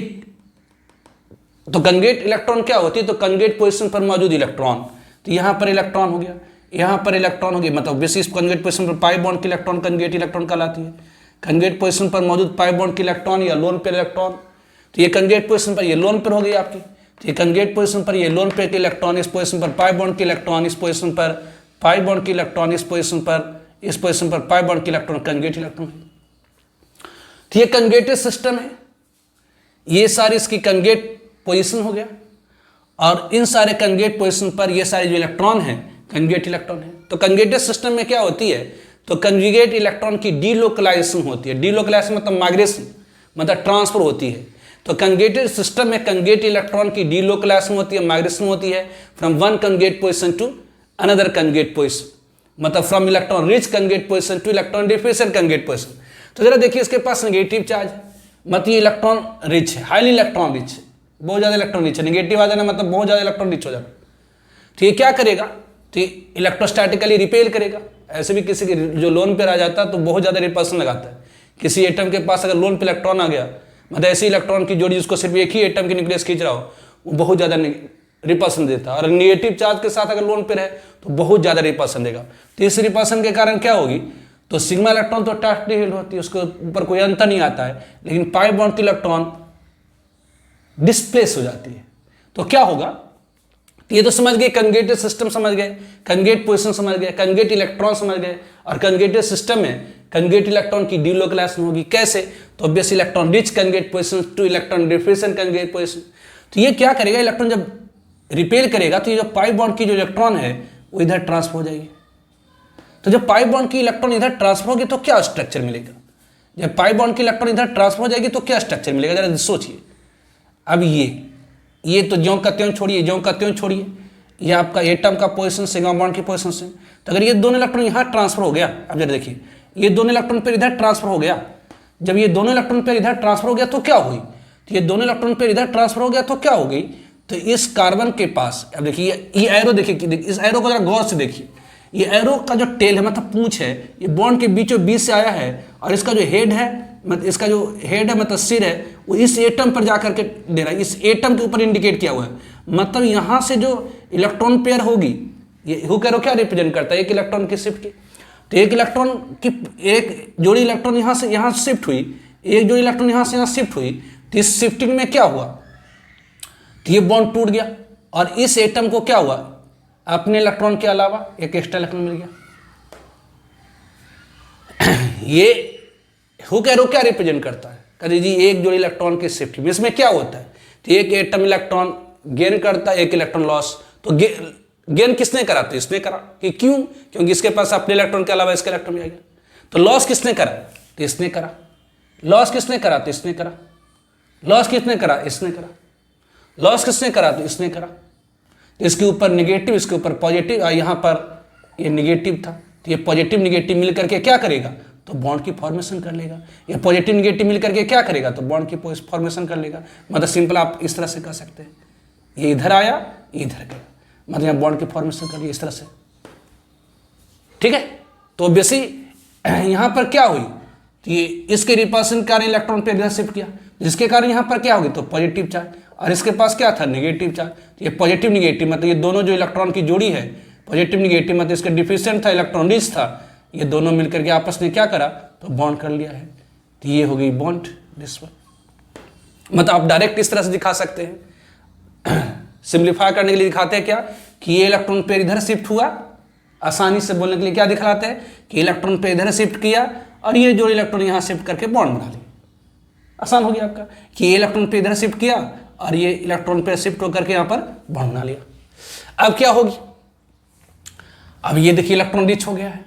तो कंजुगेट इलेक्ट्रॉन क्या होती है, तो कंजुगेट पोजीशन पर मौजूद इलेक्ट्रॉन। तो यहाँ पर इलेक्ट्रॉन हो गया, यहाँ पर इलेक्ट्रॉन हो गया, मतलब बेसिस कंजुगेट पोजीशन पर पाई बॉन्ड की इलेक्ट्रॉन कंजुगेट इलेक्ट्रॉन कहलाती है। कंजुगेट पोजीशन पर मौजूद पाई बॉन्ड की इलेक्ट्रॉन या लोन पेयर इलेक्ट्रॉन। तो ये कंजुगेट पोजीशन पर ये लोन पेयर हो गई आपकी, तो ये कंजुगेट पोजीशन पर ये लोन पेयर के इलेक्ट्रॉन, इस पोजीशन पर पाई बॉन्ड की इलेक्ट्रॉन, इस पोजीशन पर पाई बॉन्ड की इलेक्ट्रॉन, इस पोजीशन पर पाई बॉन्ड की इलेक्ट्रॉन, कंजुगेट इलेक्ट्रॉन। तो ये कंजुगेटेड सिस्टम है, ये सारी इसकी कंजुगेट पोजीशन हो गया, और इन सारे कंजुगेट पोजीशन पर ये सारे जो इलेक्ट्रॉन हैं कंजुगेट इलेक्ट्रॉन है। तो कंजुगेटेड सिस्टम में क्या होती है, तो कंजुगेट इलेक्ट्रॉन की डीलोकलाइजेशन होती है। डीलोकलाइजेशन मतलब माइग्रेशन, मतलब ट्रांसफर होती है। तो कंजुगेटेड सिस्टम में कंजुगेट इलेक्ट्रॉन की डीलोकलाइजेशन होती है, माइग्रेशन होती है from one conjugate position to another conjugate position, मतलब from electron rich conjugate position to electron deficient conjugate position. तो जरा देखिए, इसके पास नेगेटिव चार्ज है, मतलब ये इलेक्ट्रॉन रिच है, हाईली इलेक्ट्रॉन रिच है, बहुत ज़्यादा इलेक्ट्रॉन रिच है। नेगेटिव आ जाना मतलब बहुत ज़्यादा इलेक्ट्रॉन रिच हो जाना। तो ये क्या करेगा, तो इलेक्ट्रोस्टैटिकली रिपेल करेगा। ऐसे भी किसी के जो लोन पे आ जाता है तो बहुत ज़्यादा रिपल्सन लगाता है। किसी एटम के पास अगर लोन पे इलेक्ट्रॉन आ गया, मतलब ऐसे इलेक्ट्रॉन की जोड़ी जिसको सिर्फ एक ही एटम की न्यूक्लियस खींच रहा हो, वो बहुत ज़्यादा रिपल्सन देता है। और नेगेटिव चार्ज के साथ अगर लोन पे है तो बहुत ज़्यादा रिपल्सन देगा। तो इस रिपल्सन के कारण क्या होगी, तो सिग्मा इलेक्ट्रॉन तो टर्टिल होती है, उसके ऊपर कोई अंतर नहीं आता है, लेकिन पाई बॉन्ड की इलेक्ट्रॉन डिस्प्लेस हो जाती है। तो क्या होगा, ये तो समझ गए, कंजुगेटेड सिस्टम समझ गए, कंजुगेट पोजीशन समझ गए, कंजुगेट इलेक्ट्रॉन समझ गए। और कंजुगेटेड सिस्टम में कंजुगेट इलेक्ट्रॉन की डीलोकलाइजेशन होगी कैसे, तो obvious electron rich conjugate position to electron deficient conjugate position. तो ये क्या करेगा, इलेक्ट्रॉन जब रिपेल करेगा तो ये जो पाई बॉन्ड की जो इलेक्ट्रॉन है वो इधर ट्रांसफर हो जाएगी। तो जब पाई बॉन्ड की इलेक्ट्रॉन इधर ट्रांसफर होगी तो क्या स्ट्रक्चर मिलेगा, जब पाई बॉन्ड की इलेक्ट्रॉन इधर ट्रांसफर हो जाएगी तो क्या स्ट्रक्चर मिलेगा, जरा सोचिए। अब ये तो ज्यों का त्यों छोड़िए, ज्यों का त्यों छोड़िए, ये आपका एटम का पोजीशन सिग्मा बॉन्ड की पोजीशन से। तो अगर ये दोनों इलेक्ट्रॉन यहाँ ट्रांसफर हो गया, अब जरा देखिए ये दोनों इलेक्ट्रॉन पेयर इधर ट्रांसफर हो गया, जब ये दोनों इलेक्ट्रॉन पेयर इधर ट्रांसफर हो गया तो क्या हुई, तो ये दोनों इलेक्ट्रॉन पेयर इधर ट्रांसफर हो गया तो क्या हो गई, तो इस कार्बन के पास, अब देखिए ये एरो देखिए, इस एरो को जरा गौर से देखिए, ये एरो का जो टेल है मतलब पूंछ है, ये बॉन्ड के बीचों बीच से आया है, और इसका जो हेड है मतलब इसका जो हेड है मतलब सिर है वो इस एटम पर जाकर के दे रहा है, इस एटम के ऊपर इंडिकेट किया हुआ है। मतलब यहाँ से जो इलेक्ट्रॉन पेयर होगी, ये हुक एरो क्या रिप्रेजेंट करता है, एक इलेक्ट्रॉन की शिफ्ट की। तो एक इलेक्ट्रॉन की एक जोड़ी इलेक्ट्रॉन यहाँ से यहाँ शिफ्ट हुई, एक जोड़ी इलेक्ट्रॉन यहाँ से यहाँ शिफ्ट हुई, तो इस शिफ्टिंग में क्या हुआ, तो ये बॉन्ड टूट गया और इस एटम को क्या हुआ, अपने इलेक्ट्रॉन के अलावा एक एक्स्ट्रा इलेक्ट्रॉन मिल गया। ये हुक एरो क्या रिप्रेजेंट करता है, कहते जी एक जोड़ी इलेक्ट्रॉन की शिफ्टिंग, इसमें क्या होता है, तो एक एटम इलेक्ट्रॉन गेन करता है, एक इलेक्ट्रॉन लॉस। तो गेन किसने करा, तो इसने करा, कि क्यों, क्योंकि इसके पास अपने इलेक्ट्रॉन के अलावा इसका इलेक्ट्रॉन आ गया। तो लॉस किसने करा, तो इसने करा, लॉस किसने करा, तो इसने करा, लॉस किसने करा, इसने करा, लॉस किसने करा, तो इसने करा। तो इसके ऊपर निगेटिव, इसके ऊपर पॉजिटिव, और यहाँ पर ये निगेटिव था, तो ये पॉजिटिव निगेटिव मिल करके क्या करेगा, तो बॉन्ड की फॉर्मेशन कर लेगा। ये पॉजिटिव निगेटिव मिल करके क्या करेगा, तो बॉन्ड की फॉर्मेशन कर लेगा। मतलब सिंपल आप इस तरह से कर सकते हैं, ये इधर आया, ये इधर गया, मतलब यहाँ बॉन्ड की फॉर्मेशन कर लिया इस तरह से, ठीक है। तो बेसी यहाँ पर क्या हुई, तो ये इसके रिपल्शन के कारण इलेक्ट्रॉन पे इधर शिफ्ट किया, जिसके कारण यहाँ पर क्या होगी, तो पॉजिटिव चार्ज, और इसके पास क्या था, नेगेटिव चार्ज। तो ये पॉजिटिव निगेटिव मतलब ये दोनों जो इलेक्ट्रॉन की जोड़ी है, पॉजिटिव निगेटिव मतलब इसका डिफिशिएंट था, इलेक्ट्रॉन रिच था, ये दोनों मिलकर के आपस में क्या करा, तो बॉन्ड कर लिया है। तो ये हो गई बॉन्ड, दिस वन। मतलब आप डायरेक्ट इस तरह से दिखा सकते हैं, सिंप्लीफाई करने के लिए दिखाते हैं क्या, कि ये इलेक्ट्रॉन पेयर इधर शिफ्ट हुआ, आसानी से बोलने के लिए क्या दिखलाते हैं कि इलेक्ट्रॉन पेयर इधर शिफ्ट किया और ये जो इलेक्ट्रॉन यहाँ शिफ्ट करके बॉन्ड बना लिया। आसान हो गया आपका कि ये इलेक्ट्रॉन पेयर इधर शिफ्ट किया और ये इलेक्ट्रॉन पेयर शिफ्ट होकर के यहाँ पर बॉन्ड बना लिया। अब क्या होगी, अब ये देखिए इलेक्ट्रॉन रिच हो गया है,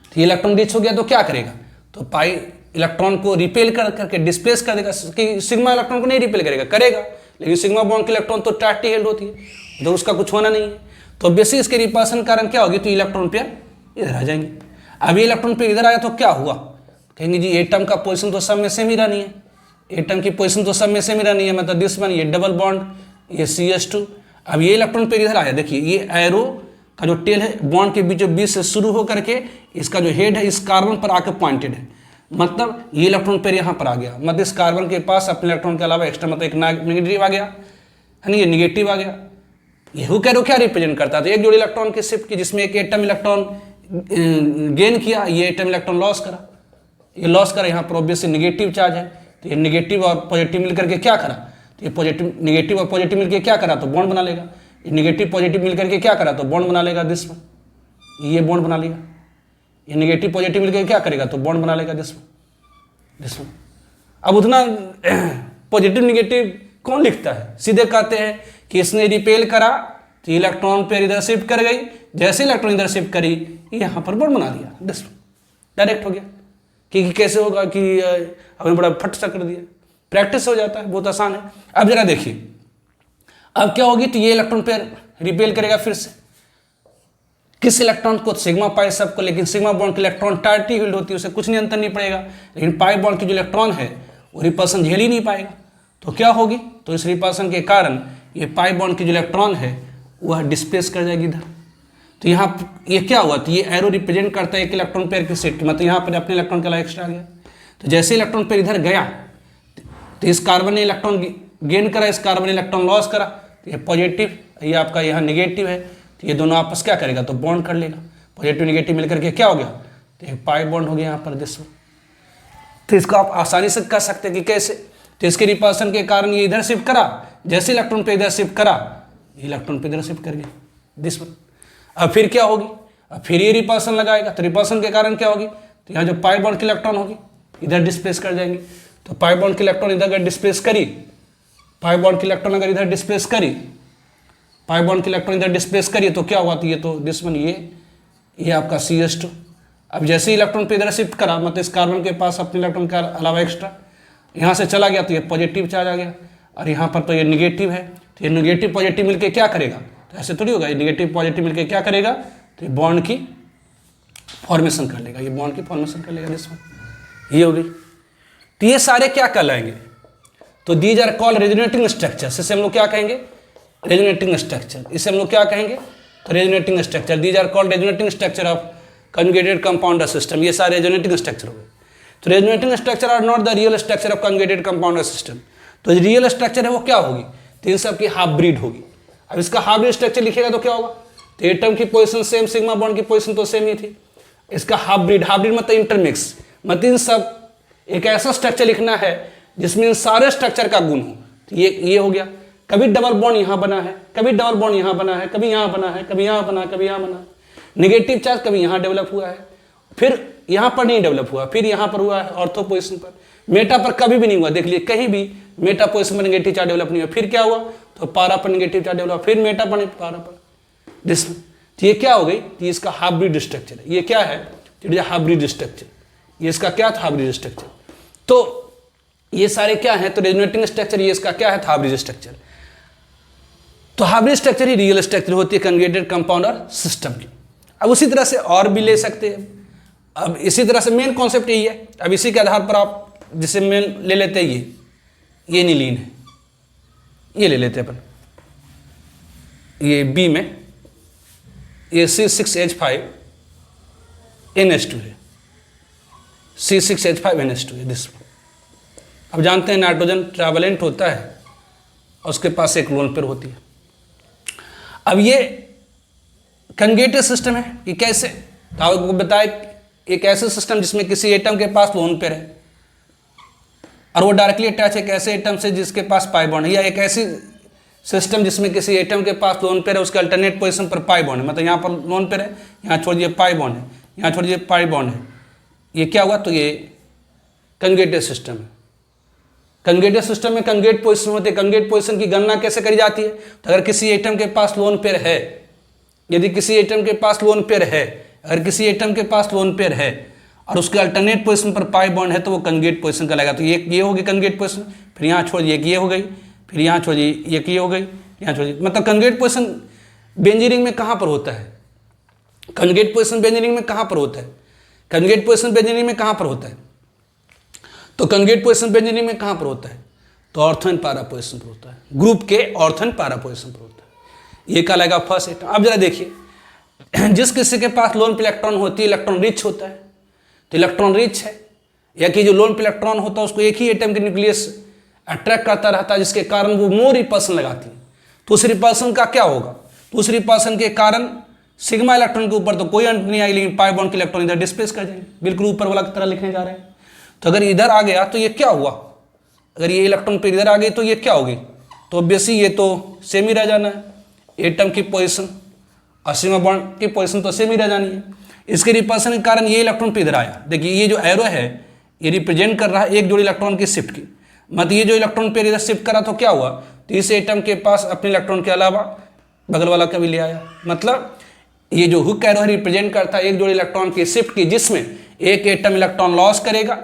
तो ये इलेक्ट्रॉन रिच हो गया तो क्या करेगा, तो पाई इलेक्ट्रॉन को रिपेल कर करके डिस्प्लेस कर देगा, कि सिग्मा इलेक्ट्रॉन को नहीं रिपेल करेगा, लेकिन सिग्मा बॉन्ड की इलेक्ट्रॉन तो टाइटली हेल्ड होती है, तो उसका कुछ होना नहीं है। तो बेसिक इसके रिपल्शन कारण क्या होगी, तो इलेक्ट्रॉन पेयर इधर आ जाएंगे। अब ये इलेक्ट्रॉन पेयर इधर आया तो क्या हुआ, कहेंगे जी एटम का पोजीशन तो सब में सेम ही रहनी है, एटम की पोजीशन तो सब में सेम ही रहनी है, मतलब दिस वन, ये डबल बॉन्ड, ये CH2। अब ये इलेक्ट्रॉन पेयर इधर आया, देखिए ये एरो का जो टेल है बॉन्ड के बीचों बीच से शुरू होकर के इसका जो हेड है इस कार्बन पर आकर पॉइंटेड है, मतलब ये इलेक्ट्रॉन पेयर यहाँ पर आ गया, मतलब इस कार्बन के पास अपने इलेक्ट्रॉन के अलावा एक्स्ट्रा मतलब एक नेगेटिव आ गया है ना, ये निगेटिव आ गया। ये हुक एरो क्या रिप्रेजेंट करता था, एक जोड़ी इलेक्ट्रॉन की शिफ्ट की, जिसमें एक एटम इलेक्ट्रॉन गेन किया, ये एटम इलेक्ट्रॉन लॉस करा, ये लॉस करा, यहाँ पर ऑब्वियसली निगेटिव चार्ज है, तो ये निगेटिव और पॉजिटिव मिलकर के क्या करा, तो ये पॉजिटिव निगेटिव और पॉजिटिव मिलकर क्या करा, तो बॉन्ड बना लेगा। ये निगेटिव पॉजिटिव मिलकर के क्या करा, तो बॉन्ड बना लेगा, दिस वन, ये बॉन्ड बना लेगा। ये निगेटिव पॉजिटिव मिलकर क्या करेगा, तो बॉन्ड बना लेगा, दिस वन। अब उतना पॉजिटिव निगेटिव कौन लिखता है, सीधे कहते हैं कि इसने रिपेल करा तो इलेक्ट्रॉन पेयर इधर शिफ्ट कर गई, जैसे इलेक्ट्रॉन इधर शिफ्ट करी यहाँ पर बॉन्ड बना दिया, दिस वन, डायरेक्ट हो गया। कि कैसे होगा कि हमने बड़ा फट सा कर दिया, प्रैक्टिस हो जाता है, बहुत आसान है। अब जरा देखिए अब क्या होगी, तो ये इलेक्ट्रॉन पेयर रिपेल करेगा फिर से किस इलेक्ट्रॉन को, सिग्मा पाई सबको, लेकिन सिग्मा बॉन्ड की इलेक्ट्रॉन टाइटली हिल्ड होती है, उसे कुछ नहीं अंतर नहीं पड़ेगा, लेकिन पाई बॉन्ड की जो इलेक्ट्रॉन है वो रिपल्सन झेल ही नहीं पाएगा। तो क्या होगी, तो इस रिपल्सन के कारण ये पाई बॉन्ड की जो इलेक्ट्रॉन है वह डिस्प्लेस कर जाएगी इधर। तो यहाँ ये क्या हुआ, तो ये एरो रिप्रेजेंट करता है एक इलेक्ट्रॉन पेयर की शिफ्ट, मतलब यहाँ पर अपने इलेक्ट्रॉन के अलावा एक्स्ट्रा आ गया। तो जैसे इलेक्ट्रॉन पेयर इधर गया तो इस कार्बन ने इलेक्ट्रॉन गेन करा, इस कार्बन ने इलेक्ट्रॉन लॉस करा, तो ये पॉजिटिव, ये आपका यहाँ निगेटिव है, तो ये दोनों आपस क्या करेगा, तो बॉन्ड कर लेगा, पॉजिटिव निगेटिव मिलकर के क्या हो गया, तो एक पाई बॉन्ड हो गया यहाँ पर दिस। तो इसको आप आसानी से कर सकते हैं कि कैसे, तो इसके रिपल्सन के कारण ये इधर शिफ्ट करा, जैसे इलेक्ट्रॉन पे इधर शिफ्ट करा इलेक्ट्रॉन पे इधर शिफ्ट कर गया, दिस वन। अब फिर क्या होगी, अब फिर ये रिपल्सन लगाएगा, तो रिपल्सन के कारण क्या होगी, तो यहाँ जो पाई बॉन्ड की इलेक्ट्रॉन होगी इधर डिस्प्लेस कर जाएंगे। तो पाई बॉन्ड की इलेक्ट्रॉन इधर अगर डिस्प्लेस करी, पाई बॉन्ड की इलेक्ट्रॉन अगर इधर डिस्प्लेस करी, पाई बॉन्ड की इलेक्ट्रॉन इधर डिस्प्लेस करी तो क्या हुआ, तो ये तो दिस वन, ये ये आपका CH2। अब जैसे ही इलेक्ट्रॉन पे इधर शिफ्ट करा, मतलब इस कार्बन के पास अपने इलेक्ट्रॉन के अलावा एक्स्ट्रा यहाँ से चला गया, तो ये पॉजिटिव चार्ज आ गया, और यहाँ पर तो ये निगेटिव है, तो ये निगेटिव पॉजिटिव मिलके क्या करेगा, तो ऐसे थोड़ी होगा, ये निगेटिव पॉजिटिव मिलके क्या करेगा, तो ये बॉन्ड की फॉर्मेशन कर लेगा, ये बॉन्ड की फॉर्मेशन कर लेगा जिसमें ये होगी। तो ये सारे क्या कहलाएंगे, तो these are called resonating structure. इसे हम लोग क्या कहेंगे, रेजोनेटिंग स्ट्रक्चर। इसे हम लोग क्या कहेंगे, तो resonating structure. These are called resonating structure of conjugated compound system. ये सारे रेजोनेटिंग स्ट्रक्चर हो गए। तो resonating structure are not the real structure of conjugated compound system. तो रियल स्ट्रक्चर है वो क्या होगी, तो इन सब की हाफ ब्रीड होगी। अब इसका हाफ ब्रीड स्ट्रक्चर लिखेगा तो क्या होगा, तो एटम की पोजीशन सेम, सिग्मा बॉन्ड की पोजीशन तो सेम ही थी। इसका हाफ ब्रीड मतलब इंटरमिक्स, मतलब इन सब एक ऐसा स्ट्रक्चर लिखना है जिसमें इन सारे स्ट्रक्चर का गुण हो। तो ये हो गया, कभी डबल बॉन्ड यहाँ बना है, कभी डबल बॉन्ड यहाँ बना है, कभी यहाँ बना है, कभी यहाँ बना, कभी यहाँ बना। नेगेटिव चार्ज कभी यहाँ डेवलप हुआ है, फिर यहाँ पर नहीं डेवलप हुआ, फिर यहाँ पर हुआ है ऑर्थो पोजीशन पर। मेटा पर कभी भी नहीं हुआ, देख लिए कहीं भी मेटा पोजीशन पर नेगेटिव चार्ज डेवलप नहीं हुआ। फिर क्या हुआ, तो पारा पर नेगेटिव चार्ज डेवलप, फिर मेटा पर पारा पर डिस। तो ये क्या हो गई, तो इसका हाफ ब्रीड स्ट्रक्चर है। ये क्या है, तो हाफ ब्रीड स्ट्रक्चर। ये इसका क्या था, हाफ ब्रीड स्ट्रक्चर। तो ये सारे क्या है, तो रेजोनेटिंग स्ट्रक्चर, ये इसका क्या है, हाफ ब्रीड स्ट्रक्चर। तो हाफ ब्रीड स्ट्रक्चर ही रियल स्ट्रक्चर होती है कंजुगेटेड कंपाउंड और सिस्टम की। अब उसी तरह से और भी ले सकते हैं। अब इसी तरह से मेन कॉन्सेप्ट यही है। अब इसी के आधार पर आप जिसे मेन ले लेते हैं, ये नीलीन है, ये ले लेते हैं अपन, ये बी में ये C6H5NH2 है, C6H5NH2 है दिस। अब जानते हैं नाइट्रोजन ट्रैवलेंट होता है और उसके पास एक लोन पेयर होती है। अब ये कंजुगेटेड सिस्टम है, ये कैसे, तो आपको बताया एक ऐसे सिस्टम जिसमें किसी एटम के पास लोन पेयर है और वो डायरेक्टली अटैच है एक ऐसे एटम से जिसके पास पाई बॉन्ड है, या एक ऐसी सिस्टम जिसमें किसी एटम के पास लोन पेयर है, उसके अल्टरनेट पोजीशन पर पाई बॉन्ड है, मतलब यहाँ पर लोन पेयर है, यहाँ छोड़ दिए पाई बॉन्ड है, यहाँ छोड़ दिए पाई बॉन्ड है। ये क्या हुआ, तो ये कंजुगेटेड सिस्टम है। कंजुगेटेड सिस्टम में कंजुगेट पोजीशन होते हैं। कंजुगेट पोजीशन की गणना कैसे करी जाती है, तो अगर किसी एटम के पास लोन पेयर है, यदि किसी एटम के पास लोन पेयर है, अगर किसी एटम के पास लोन पेयर है और उसके अल्टरनेट पोजीशन पर पाई बॉन्ड है, तो वो कंजुगेट पोजीशन कहलाएगा। तो ये होगी कंजुगेट पोजीशन, फिर यहाँ छोड़ दिए ये हो गई, फिर यहाँ छोड़ दिए ये हो गई, यहाँ छोड़ दिए। मतलब कंजुगेट पोजीशन बेंजीन रिंग में कहाँ पर होता है, कंजुगेट पोजीशन बेंजीन रिंग में कहाँ पर होता है, कंजुगेट पोजीशन बेंजीन रिंग में कहाँ पर होता है, तो कंजुगेट पोजीशन बेंजीन रिंग में कहाँ पर होता है, तो ऑर्थो एंड पारा पोजीशन पर होता है, ग्रुप के ऑर्थो एंड पारा पोजीशन पर होता है। ये कहलाएगा फर्स्ट एटम। अब जरा देखिए, जिस किसी के पास लोन पे इलेक्ट्रॉन होती है, इलेक्ट्रॉन रिच होता है, तो इलेक्ट्रॉन रिच है, या कि जो लोन पे इलेक्ट्रॉन होता है उसको एक ही एटम के न्यूक्लियस अट्रैक्ट करता रहता है, जिसके कारण वो मोर रिपल्सन लगाती है। तो उस रिपल्सन का क्या होगा, तो उस रिपल्सन के कारण सिग्मा इलेक्ट्रॉन के ऊपर तो कोई अंट नहीं आएगी, लेकिन पाई बॉन्ड के इलेक्ट्रॉन इधर डिस्प्लेस कर जाएंगे, बिल्कुल ऊपर वाला की तरह लिखने जा रहे हैं। तो अगर इधर आ गया तो ये क्या हुआ, अगर ये इलेक्ट्रॉन पे इधर आ गई तो ये क्या होगी, तो ऑब्वियसली ये तो सेम ही रह जाना है, एटम की पोजीशन और सिग्मा बॉन्ड की पोजीशन तो सेम ही रह जानी है। इसके रिपल्सन के कारण ये इलेक्ट्रॉन पे इधर आया। देखिए ये जो एरो है ये रिप्रेजेंट कर रहा है एक जोड़ी इलेक्ट्रॉन की शिफ्ट की, मतलब ये जो इलेक्ट्रॉन पे इधर शिफ्ट करा तो क्या हुआ, तो इस एटम के पास अपने इलेक्ट्रॉन के अलावा बगल वाला का भी ले आया। मतलब ये जो हुक एरो है रिप्रेजेंट करता है एक जोड़ी इलेक्ट्रॉन की शिफ्ट की, जिसमें एक एटम इलेक्ट्रॉन लॉस करेगा,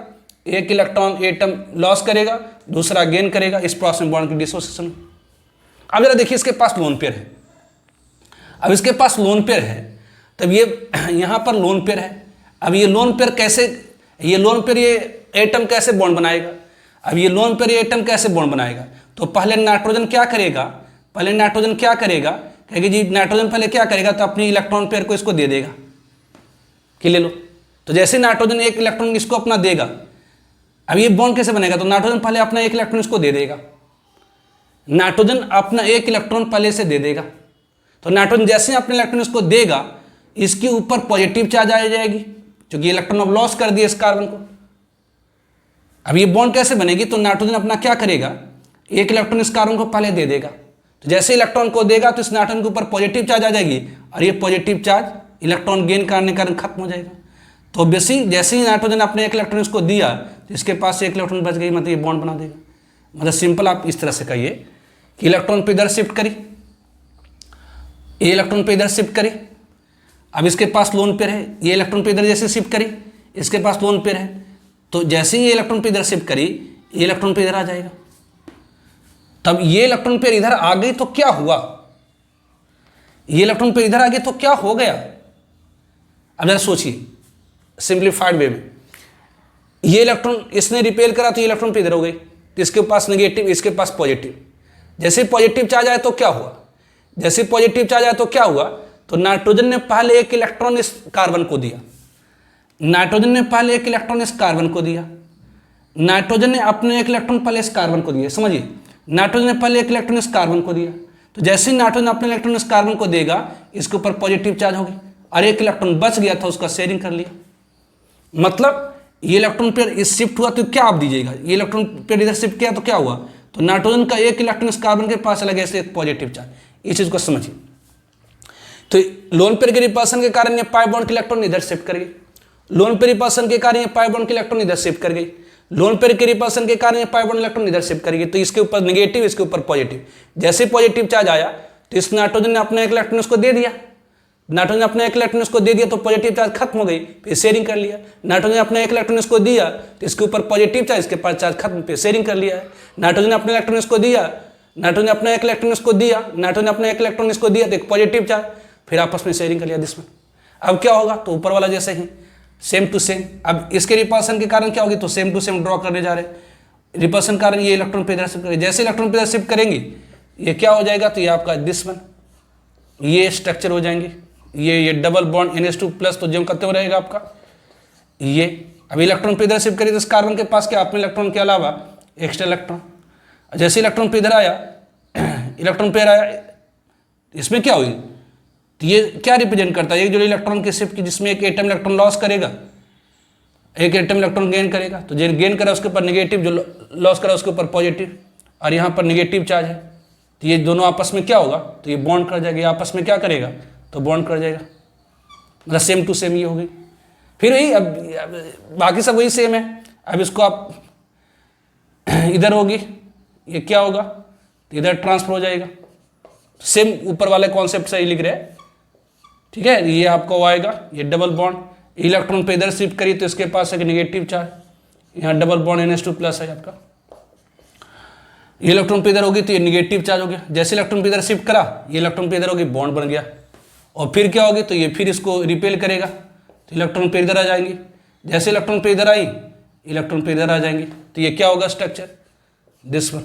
एक इलेक्ट्रॉन एटम लॉस करेगा, दूसरा गेन करेगा, इस प्रोसेस में बॉन्ड की डिसोसिएशन। अब जरा देखिए इसके पास लोन पेयर है, अब इसके पास लोन पेयर है, तब ये यहाँ पर लोन पेयर है। अब ये लोन पेयर कैसे, ये लोन पेयर ये एटम कैसे बॉन्ड बनाएगा, अब ये लोन पेयर ये एटम कैसे बॉन्ड बनाएगा, तो पहले नाइट्रोजन क्या करेगा, पहले नाइट्रोजन क्या करेगा, कहेगी जी नाइट्रोजन पहले क्या करेगा, तो अपनी इलेक्ट्रॉन पेयर को इसको दे देगा कि ले लो। तो जैसे नाइट्रोजन एक इलेक्ट्रॉन इसको अपना देगा, अब ये बॉन्ड कैसे बनेगा, तो नाइट्रोजन पहले अपना एक इलेक्ट्रॉन इसको दे देगा, नाइट्रोजन अपना एक इलेक्ट्रॉन पहले से दे देगा। तो नाइट्रोजन जैसे अपने इलेक्ट्रॉन इसको देगा, इसके ऊपर पॉजिटिव चार्ज आ जाएगी, क्योंकि इलेक्ट्रॉन अब लॉस कर दिया इस कार्बन को। अब ये बॉन्ड कैसे बनेगी, तो नाइट्रोजन अपना क्या करेगा, एक इलेक्ट्रॉन इस कार्बन को पहले दे देगा, तो जैसे इलेक्ट्रॉन को देगा तो इस नाइट्रोजन के ऊपर पॉजिटिव चार्ज आ जाएगी, और ये पॉजिटिव चार्ज इलेक्ट्रॉन गेन करने के कारण खत्म हो जाएगा। तो बेसिक जैसे ही नाइट्रोजन अपने एक इलेक्ट्रॉन इसको दिया, तो इसके पास एक इलेक्ट्रॉन बच गई, मतलब ये बॉन्ड बना देगा। मतलब सिंपल आप इस तरह से कहिए कि इलेक्ट्रॉन पे इधर शिफ्ट करी, ये इलेक्ट्रॉन पे इधर शिफ्ट करी, अब इसके पास लोन पेयर है, ये इलेक्ट्रॉन पे इधर जैसे शिफ्ट करी, इसके पास लोन पेयर है, तो जैसे ही ये इलेक्ट्रॉन पे इधर शिफ्ट करी, ये इलेक्ट्रॉन पे इधर आ जाएगा। तब ये इलेक्ट्रॉन पेयर इधर आ गई तो क्या हुआ, ये इलेक्ट्रॉन पेयर इधर आ गई तो क्या हो गया। अब जरा सोचिए सिंप्लीफाइड वे में, ये इलेक्ट्रॉन इसने रिपेल करा तो ये इलेक्ट्रॉन पे इधर हो गई, तो इसके पास नेगेटिव, इसके पास पॉजिटिव। जैसे पॉजिटिव चार्ज आया तो क्या हुआ, जैसे पॉजिटिव चार्ज आया तो क्या हुआ, तो नाइट्रोजन ने पहले एक इलेक्ट्रॉन इस कार्बन को दिया, नाइट्रोजन ने पहले एक इलेक्ट्रॉन इस कार्बन को दिया, नाइट्रोजन ने अपने एक इलेक्ट्रॉन पहले इस कार्बन को दिया। समझिए, नाइट्रोजन ने पहले एक इलेक्ट्रॉन इस कार्बन को दिया, तो जैसे ही नाइट्रोजन अपने इलेक्ट्रॉन इस कार्बन को देगा, इसके ऊपर पॉजिटिव चार्ज होगी, और एक इलेक्ट्रॉन बच गया था, उसका शेयरिंग कर लिया। मतलब ये इलेक्ट्रॉन पेयर इस शिफ्ट हुआ तो क्या आप दीजिएगा, ये इलेक्ट्रॉन पेयर इधर शिफ्ट किया तो क्या हुआ, तो नाइट्रोजन का एक इलेक्ट्रॉन इस कार्बन के पास चला गया, ऐसे एक पॉजिटिव चार्ज। इस चीज को समझिए। तो लोन पेयर के रिपल्सन के कारण ये पाई बॉन्ड के इलेक्ट्रॉन इधर शिफ्ट कर गई, लोन पेयर रिपल्सन के कारण ये पाई बॉन्ड के इलेक्ट्रॉन इधर शिफ्ट कर गई, लोन पेयर के रिपल्सन के कारण ये पाई बॉन्ड इलेक्ट्रॉन इधर शिफ्ट कर गई। तो इसके ऊपर नेगेटिव, इसके ऊपर पॉजिटिव। जैसे पॉजिटिव चार्ज आया तो इस नाइट्रोजन ने अपने एक इलेक्ट्रॉन उसको दे दिया, नाइट्रोजन ने अपने एक इलेक्ट्रॉन उसको दे दिया तो पॉजिटिव चार्ज खत्म हो गई, फिर शेयरिंग कर लिया। नाइट्रोजन ने अपने एक इलेक्ट्रॉन उसको दिया तो इसके ऊपर पॉजिटिव चार्ज, इसके पास चार्ज खत्म, फिर शेयरिंग कर लिया है। नाइट्रोजन ने अपने इलेक्ट्रॉन उसको दिया, नाइट्रोजन ने अपने एक इलेक्ट्रॉन उसको दिया, नाइट्रोजन ने अपने एक इलेक्ट्रॉन इसको दिया तो एक पॉजिटिव चार्ज, फिर आपस में शेयरिंग कर लिया दुश्मन। अब क्या होगा, तो ऊपर वाला जैसे ही सेम टू सेम। अब इसके रिपल्सन के कारण क्या होगी, तो सेम टू सेम ड्रॉ करने जा रहे हैं। रिपल्सन कारण ये इलेक्ट्रॉन पे इधर शिफ्ट करेंगे, जैसे इलेक्ट्रॉन पे इधर शिफ्ट करेंगे ये क्या हो जाएगा, तो ये आपका दुश्मन, ये स्ट्रक्चर हो जाएंगे, ये डबल बॉन्ड NH2 प्लस, तो जो करते हुए रहेगा आपका ये। अब इलेक्ट्रॉन पे इधर शिफ्ट करिए तो इस कार्बन के पास क्या, अपने इलेक्ट्रॉन के अलावा एक्स्ट्रा इलेक्ट्रॉन। जैसे इलेक्ट्रॉन पे इधर आया, इलेक्ट्रॉन पेयर आया, इसमें क्या हुई, तो ये क्या रिप्रेजेंट करता है, एक जो इलेक्ट्रॉन की शिफ्ट की, जिसमें एक एटम इलेक्ट्रॉन लॉस करेगा, एक एटम इलेक्ट्रॉन गेन करेगा, तो जो गेन करा उसके ऊपर नेगेटिव, जो लॉस करा उसके ऊपर पॉजिटिव, और यहाँ पर नेगेटिव चार्ज है, तो ये दोनों आपस में क्या होगा, तो ये बॉन्ड कर जाएगा, ये आपस में क्या करेगा, तो बॉन्ड कर जाएगा। मतलब सेम टू सेम ये हो गई। फिर यही अब बाकी सब वही सेम है। अब इसको आप इधर होगी, ये क्या होगा, तो इधर ट्रांसफर हो जाएगा। सेम ऊपर वाले कॉन्सेप्ट से ही लिख रहे हैं, ठीक है। ये आपका वो आएगा, ये डबल बॉन्ड, इलेक्ट्रॉन पे इधर शिफ्ट करिए तो इसके पास एक नेगेटिव चार्ज, यहाँ डबल बॉन्ड NH2 प्लस है आपका। ये इलेक्ट्रॉन पे इधर होगी तो ये नेगेटिव चार्ज हो गया, जैसे इलेक्ट्रॉन पे इधर शिफ्ट करा, ये इलेक्ट्रॉन पे इधर होगी, बॉन्ड बन गया। और फिर क्या होगी, तो ये फिर इसको रिपेल करेगा, तो इलेक्ट्रॉन पे इधर आ जाएंगे, जैसे इलेक्ट्रॉन पे इधर आई, इलेक्ट्रॉन पे इधर आ जाएंगे, तो ये क्या होगा स्ट्रक्चर, दिस वन।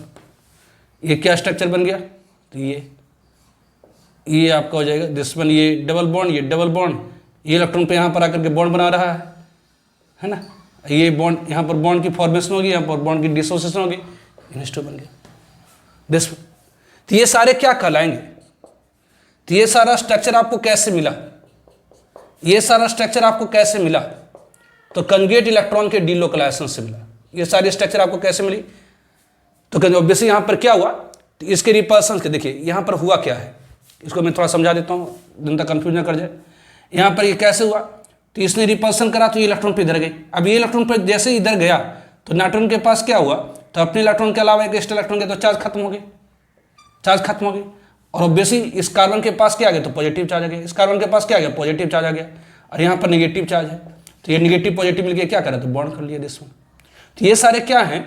ये क्या स्ट्रक्चर बन गया, तो ये आपका हो जाएगा दिस वन, ये डबल बॉन्ड, ये डबल बॉन्ड, ये इलेक्ट्रॉन पे यहाँ पर आकर के बॉन्ड बना रहा है ना, ये बॉन्ड यहाँ पर बॉन्ड की फॉर्मेशन होगी, यहाँ पर बॉन्ड की डिसोसिएशन होगी, NH2 बन गया दिस वन। तो ये सारे क्या कहलाएंगे, तो ये सारा स्ट्रक्चर आपको कैसे मिला, ये सारा स्ट्रक्चर आपको कैसे मिला, तो कंजुगेट इलेक्ट्रॉन के डीलोकलाइजेशन से मिला। ये सारी स्ट्रक्चर आपको कैसे मिली, तो ऑब्वियसली यहाँ पर क्या हुआ, तो इसके रिपल्सन के देखिए यहाँ पर हुआ क्या है, इसको मैं थोड़ा समझा देता हूँ, दिन तक कंफ्यूज ना कर जाए। यहाँ पर ये कैसे हुआ, तो इसने रिपल्सन करा तो ये इलेक्ट्रॉन पे इधर गई। अब ये इलेक्ट्रॉन पर जैसे ही इधर गया तो नाइट्रोजन के पास क्या हुआ, तो अपने इलेक्ट्रॉन के अलावा एक एक्स्ट्रा इलेक्ट्रॉन के तो चार्ज खत्म हो गई, चार्ज खत्म हो गई। और ऑब्वियसली इस कार्बन के पास क्या आ गया, तो पॉजिटिव चार्ज आ गया, इस कार्बन के पास क्या आ गया, पॉजिटिव चार्ज आ गया, और यहाँ पर नेगेटिव चार्ज है, तो ये नेगेटिव पॉजिटिव मिलकर क्या करा, तो बॉन्ड कर लिया दिस वन। तो ये सारे क्या हैं,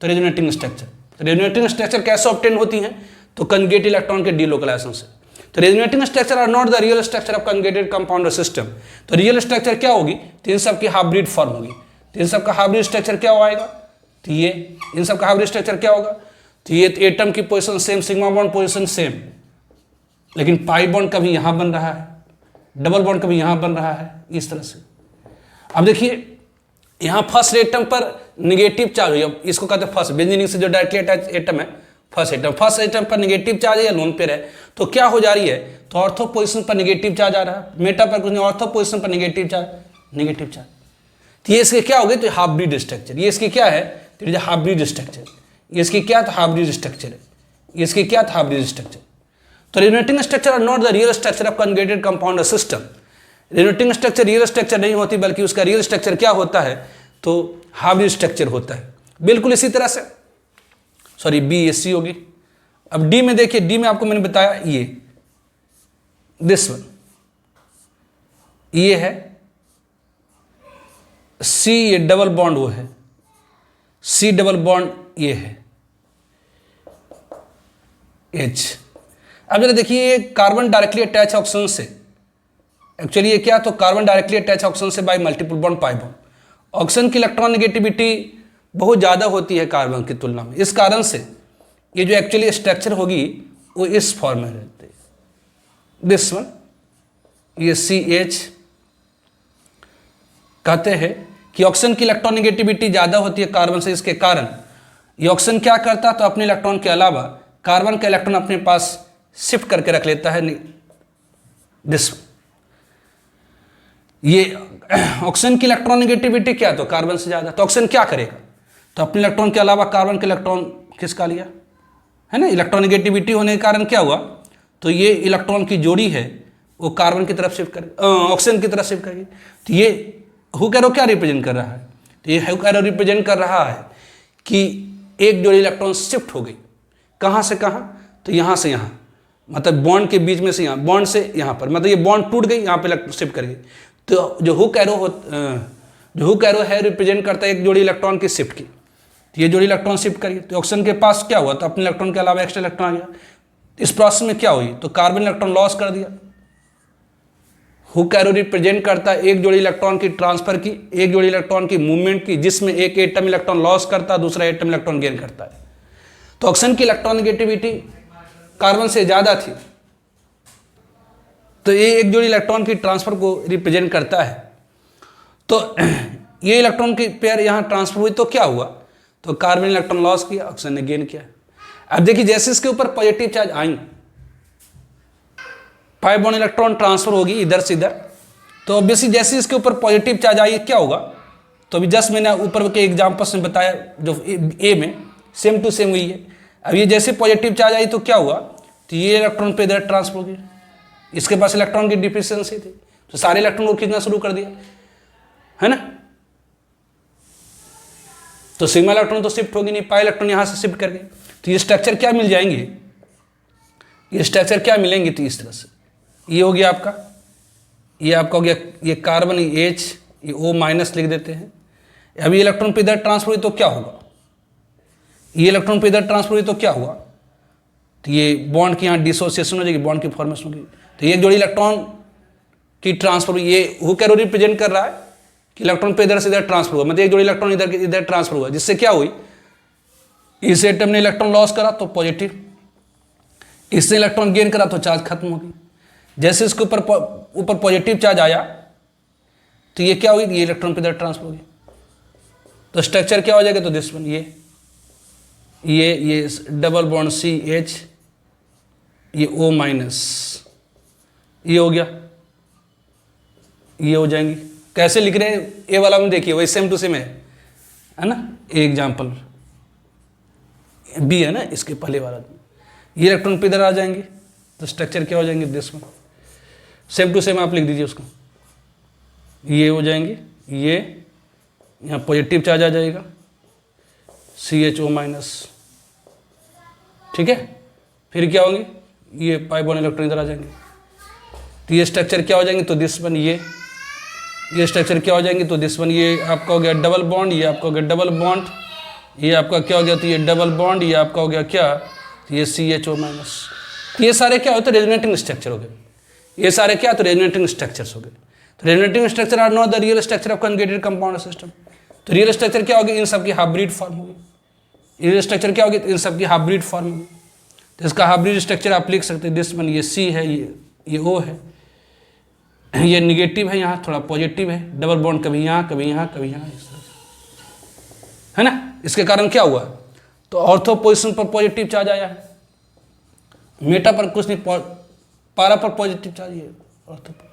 तो रेजोनेटिंग स्ट्रक्चर। तो रेजोनेटिंग स्ट्रक्चर कैसे ऑब्टेन होती हैं, तो कंजुगेट इलेक्ट्रॉन के डीलोकलाइजेशन से। तो resonating structure are not the real structure of conjugated compound system. तो रियल स्ट्रक्चर क्या होगी, तो इन सब की हाइब्रिड फॉर्म होगी। तो इन सब का हाइब्रिड स्ट्रक्चर क्या आएगा, तो ये इन सब का हाइब्रिड स्ट्रक्चर क्या होगा, तो ये एटम की position same, sigma bond position same, लेकिन पाई बॉन्ड कभी यहाँ बन रहा है, डबल बॉन्ड कभी यहाँ बन रहा है, इस तरह से। अब देखिए यहाँ फर्स्ट एटम पर नेगेटिव चार्ज हो, इसको कहते हैं फर्स्ट, बेंजीन से जो डायरेक्टली अटैच एटम है फर्स्ट एटम पर नेगेटिव चार्ज है या लोन पेयर है, तो क्या हो जा रही है, तो ऑर्थो पोजीशन पर नेगेटिव चार्ज आ रहा है, मेटा पर कुछ नहीं, ऑर्थो पोजीशन पर नेगेटिव चार्ज। तो ये इसके क्या हो गई, तो हाइब्रिड स्ट्रक्चर। ये इसकी क्या है, तो हाइब्रिड स्ट्रक्चर। ये इसकी क्या था, हाइब्रिड स्ट्रक्चर है। ये इसकी क्या था, हाइब्रिड स्ट्रक्चर। तो resonating structure are not the real structure of conjugated compound system. Resonating structure real structure नहीं होती, बल्कि उसका रियल स्ट्रक्चर क्या होता है, तो हाइब्रिड स्ट्रक्चर होता है। बिल्कुल इसी तरह से, सॉरी BSc होगी। अब डी में देखिए, डी में आपको मैंने बताया ये दिस वन, ये है C, ये डबल बॉन्ड वो है C डबल बॉन्ड ये है H। अब जरा देखिए ये कार्बन डायरेक्टली अटैच ऑक्सीजन से, एक्चुअली ये क्या, तो कार्बन डायरेक्टली अटैच ऑक्सीजन से bye multiple bond pi bond. Oxygen की इलेक्ट्रॉन नेगेटिविटी बहुत ज़्यादा होती है कार्बन की तुलना में, इस कारण से ये जो एक्चुअली स्ट्रक्चर होगी वो इस फॉर्म में रहती है, दिस वन, ये CH। कहते हैं कि ऑक्सीजन की इलेक्ट्रॉन नेगेटिविटी ज़्यादा होती है कार्बन से, इसके कारण ये ऑक्सीजन क्या करता है, तो अपने इलेक्ट्रॉन के अलावा कार्बन का इलेक्ट्रॉन अपने पास शिफ्ट करके रख लेता है, दिस। ये ऑक्सीजन की इलेक्ट्रॉन नेगेटिविटी क्या, तो कार्बन से ज़्यादा, तो ऑक्सीजन क्या करेगा, तो अपने इलेक्ट्रॉन के अलावा कार्बन का इलेक्ट्रॉन किसका लिया, है ना। इलेक्ट्रॉन नेगेटिविटी होने के कारण क्या हुआ, तो ये इलेक्ट्रॉन की जोड़ी है वो कार्बन की तरफ शिफ्ट कर ऑक्सीजन की तरफ शिफ्ट करेगी। तो ये हुक एरो क्या रिप्रेजेंट कर रहा है, तो ये हुक एरो रिप्रेजेंट कर रहा है कि एक जोड़ी इलेक्ट्रॉन शिफ्ट हो गई, कहाँ से कहाँ, तो यहाँ से यहाँ, मतलब बॉन्ड के बीच में से यहाँ, बॉन्ड से यहाँ पर, मतलब ये बॉन्ड टूट गई, यहाँ पे शिफ्ट कर गई। तो जो हुक एरो है रिप्रेजेंट करता है एक जोड़ी इलेक्ट्रॉन की शिफ्ट की, तो ये जोड़ी इलेक्ट्रॉन शिफ्ट करिए, तो ऑक्सीजन के पास क्या हुआ, तो अपने इलेक्ट्रॉन के अलावा एक्स्ट्रा इलेक्ट्रॉन आ गया। इस प्रोसेस में क्या हुई, तो कार्बन इलेक्ट्रॉन लॉस कर दिया। हुक एरो रिप्रेजेंट करता है एक जोड़ी इलेक्ट्रॉन की ट्रांसफर की, एक जोड़ी इलेक्ट्रॉन की मूवमेंट की, जिसमें एक एटम इलेक्ट्रॉन लॉस करता है, दूसरा एटम इलेक्ट्रॉन गेन करता है। तो ऑक्सीजन की इलेक्ट्रॉन नेगेटिविटी कार्बन से ज़्यादा थी, तो ये एक जोड़ी इलेक्ट्रॉन की ट्रांसफर को रिप्रेजेंट करता है। तो ये इलेक्ट्रॉन की पेयर यहाँ ट्रांसफर हुई, तो क्या हुआ, तो कार्बन इलेक्ट्रॉन लॉस किया, ऑक्सीजन ने गेन किया। अब देखिए जैसे इसके ऊपर पॉजिटिव चार्ज आएंगे, पाई बॉन्ड इलेक्ट्रॉन ट्रांसफर होगी इधर से इधर, तो ऑब्वियसली जैसे इसके ऊपर पॉजिटिव चार्ज आई क्या होगा, तो अभी जस्ट मैंने ऊपर के एग्जाम्पल्स में बताया जो ए में सेम टू सेम हुई है। अब ये जैसे पॉजिटिव चार्ज आई तो क्या हुआ, तो ये इलेक्ट्रॉन पे इधर ट्रांसफर हो गया, इसके पास इलेक्ट्रॉन की डिफिशियंसी थी तो सारे इलेक्ट्रॉन को खींचना शुरू कर दिया, है ना। तो सिग्मा इलेक्ट्रॉन तो शिफ्ट होगी नहीं, पाई इलेक्ट्रॉन यहाँ से शिफ्ट कर गए, तो ये स्ट्रक्चर क्या मिल जाएंगे, ये स्ट्रक्चर क्या मिलेंगे, तो इस तरह से ये हो गया आपका, ये आपका हो गया ये कार्बन H, ये O माइनस लिख देते हैं। अभी इलेक्ट्रॉन पे इधर ट्रांसफर हुई तो क्या होगा, ये इलेक्ट्रॉन पे इधर ट्रांसफर हुई तो क्या हुआ, तो ये बॉन्ड की यहाँ डिसोसिएशन हो जाएगी, बॉन्ड की फॉर्मेशन होगी। तो ये जोड़ी इलेक्ट्रॉन की ट्रांसफर, ये हुक एरो रिप्रेजेंट कर रहा है कि इलेक्ट्रॉन पे इधर से इधर ट्रांसफर हुआ, मतलब एक जोड़ी इलेक्ट्रॉन इधर ट्रांसफर हुआ, जिससे क्या हुई, इस एटम ने इलेक्ट्रॉन लॉस करा तो पॉजिटिव, इससे इलेक्ट्रॉन गेन करा तो चार्ज खत्म हो गई। जैसे इसके ऊपर पॉजिटिव चार्ज आया तो ये क्या होगी, ये इलेक्ट्रॉन पे इधर ट्रांसफर होगी, तो स्ट्रक्चर क्या हो जाएगा, तो दिस वन, ये डबल बॉन्ड CH, ये O माइनस, ये हो गया, ये हो जाएंगी। कैसे लिख रहे हैं, ए वाला में देखिए वही सेम टू सेम है ना। एग्जाम्पल बी है ना, इसके पहले वाला, ये इलेक्ट्रॉन पे इधर आ जाएंगे तो स्ट्रक्चर क्या हो जाएंगे, this one, same to same आप लिख दीजिए उसको, ये हो जाएंगे, ये यहाँ पॉजिटिव चार्ज आ जाएगा CHO माइनस, ठीक है। फिर क्या होंगे, ये पाई बॉन्ड इलेक्ट्रॉन इधर आ जाएंगे, तो ये स्ट्रक्चर क्या हो जाएंगे, तो दिस वन, ये स्ट्रक्चर क्या हो जाएंगे, तो दिस वन, ये आपका हो गया डबल बॉन्ड, ये आपका हो गया डबल बॉन्ड, ये आपका क्या हो गया, तो ये डबल बॉन्ड, ये आपका हो गया क्या, तो ये CHO माइनस। तो ये सारे क्या होते हैं, रेजोनेटिंग स्ट्रक्चर हो गए, ये सारे क्या, तो रेजोनेटिंग स्ट्रक्चर्स हो गए। तो resonating structure are not the real structure of conjugated compound system. तो रियल स्ट्रक्चर क्या होगी, इन सब की हाइब्रिड फॉर्म होगी, रियल स्ट्रक्चर क्या होगी, इन सब की हाइब्रिड फॉर्म होगी। तो इसका हाइब्रिड स्ट्रक्चर आप लिख सकते हैं, दिस वन, ये C है, ये O है, ये निगेटिव है, यहाँ थोड़ा पॉजिटिव है, डबल बॉन्ड कभी यहाँ कभी यहाँ कभी यहाँ, इस तरह से, है ना। इसके कारण क्या हुआ, तो ऑर्थो पोजिशन पर पॉजिटिव चार्ज आया है, मेटा पर कुछ नहीं, पारा पर पॉजिटिव चार्ज है, ऑर्थो पर,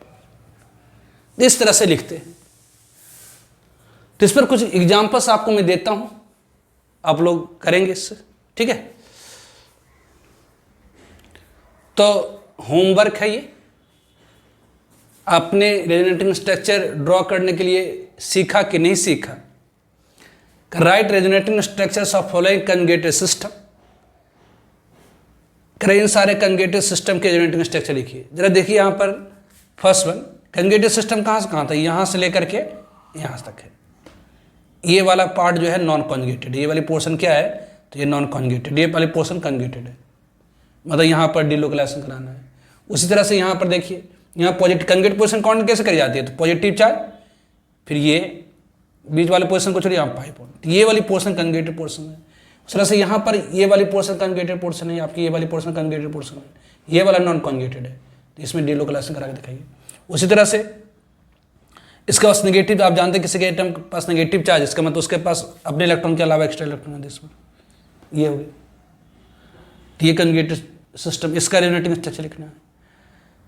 इस तरह से लिखते हैं। तो इस पर कुछ एग्जाम्पल्स आपको मैं देता हूं, आप लोग करेंगे इससे, ठीक है। तो होमवर्क है ये, आपने रेजोनेटिंग स्ट्रक्चर ड्रॉ करने के लिए सीखा कि नहीं सीखा। Right resonating structures of following conjugated system, करें इन सारे कंजुगेटेड सिस्टम के रेजोनेटिंग स्ट्रक्चर लिखिए। जरा देखिए यहाँ पर फर्स्ट वन, कंजुगेटेड सिस्टम कहाँ से कहाँ था, यहाँ से लेकर के यहाँ तक है। ये वाला पार्ट जो है नॉन कॉन्जुगेटेड, ये वाली पोर्शन क्या है, तो ये नॉन कॉन्जुगेटेड, ये वाली पोर्शन कॉन्जुगेटेड है, मतलब यहाँ पर डिलोकलाइजेशन कराना है। उसी तरह से यहाँ पर देखिए, यहाँ पॉजिटिव कॉन्जुगेट पोजीशन कौन कैसे करी जाती है, तो पॉजिटिव चार्ज, फिर ये बीच वाले पोजीशन को छोड़िए, यहाँ पाई पॉइंट, ये वाली पोर्शन कॉन्जुगेटेड पोर्शन है। उस तरह से यहाँ पर ये वाली पोर्शन कॉन्जुगेटेड पोर्शन है, आपकी ये वाली पोर्शन कॉन्जुगेटेड पोर्शन है, ये वाला नॉन कॉन्जुगेटेड है, तो इसमें डिलोकलाइजेशन करा के दिखाइए। उसी तरह से इसके पास नेगेटिव, आप जानते हैं किसी के एटम के पास नेगेटिव चार्ज, इसका मतलब उसके पास अपने इलेक्ट्रॉन के अलावा एक्स्ट्रा इलेक्ट्रॉन है इसमें, ये हो गया। तो ये कॉन्जुगेटेड सिस्टम, इसका रेजोनेटिंग स्ट्रक्चर लिखना है।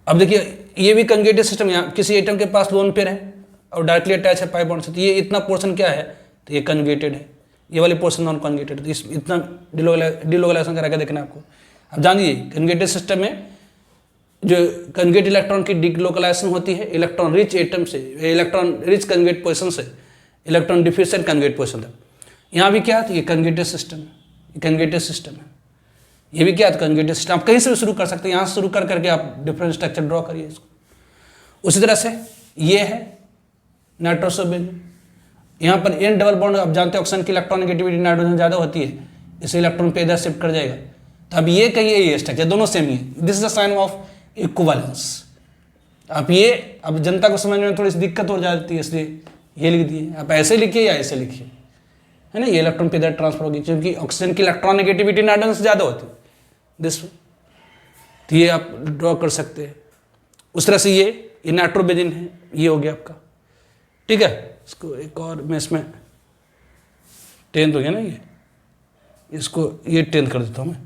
अब देखिए ये भी कॉन्जुगेटेड सिस्टम, यहाँ किसी एटम के पास लोन पेयर है और डायरेक्टली अटैच है पाई बॉन्ड से, तो ये इतना पोर्शन क्या है, तो ये कॉन्जुगेटेड है, ये वाली पोर्शन नॉन कॉन्जुगेटेड है, तो इस इतना डिलोकलाइजेशन करा के देखना है आपको। अब जानिए कॉन्जुगेटेड सिस्टम में जो कॉन्जुगेट इलेक्ट्रॉन की डिलोकलाइजेशन होती है इलेक्ट्रॉन रिच एटम से, इलेक्ट्रॉन रिच कॉन्जुगेट पोजीशन से इलेक्ट्रॉन डिफिशिएंट कॉन्जुगेट पोजीशन तक। यहाँ भी क्या है, तो ये कॉन्जुगेटेड सिस्टम है, ये कॉन्जुगेटेड सिस्टम है, ये भी क्या है, कॉन्जुगेटेड सिस्टम। आप कहीं से भी शुरू कर सकते हैं, यहाँ से शुरू कर करके आप डिफरेंट स्ट्रक्चर ड्रॉ करिए इसको। उसी तरह से ये है नाइट्रोसोबेंजीन, यहाँ पर एन डबल बॉन्ड, आप जानते हैं ऑक्सीजन की इलेक्ट्रॉन नेगेटिविटी नाइट्रोजन ज़्यादा होती है, इसे इलेक्ट्रॉन पे इधर शिफ्ट कर जाएगा, तो अब ये कहिए ये स्ट्रक्चर दोनों सेम ही है, this is the sign of equivalence. आप ये, अब जनता को समझने में थोड़ी सी दिक्कत हो जाती है, इसलिए ये लिख दिए, आप ऐसे लिखिए या ऐसे लिखिए, है ना, ये इलेक्ट्रॉन पे इधर ट्रांसफर होगी, क्योंकि ऑक्सीजन की इलेक्ट्रॉन नेगेटिविटी नाइट्रोजन से ज़्यादा होती है दिस, तो ये आप ड्रॉ कर सकते हैं। उस तरह से ये नाइट्रोबेंजीन है, ये हो गया आपका, ठीक है। इसको एक और मैं इसमें 10th हो गया ना, ये इसको ये 10th कर देता हूँ मैं,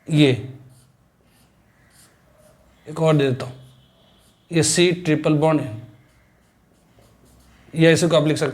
ये एक और दे देता हूँ, ये C ट्रिपल बॉन्ड है, ये ऐसे को आप लिख सकते हैं।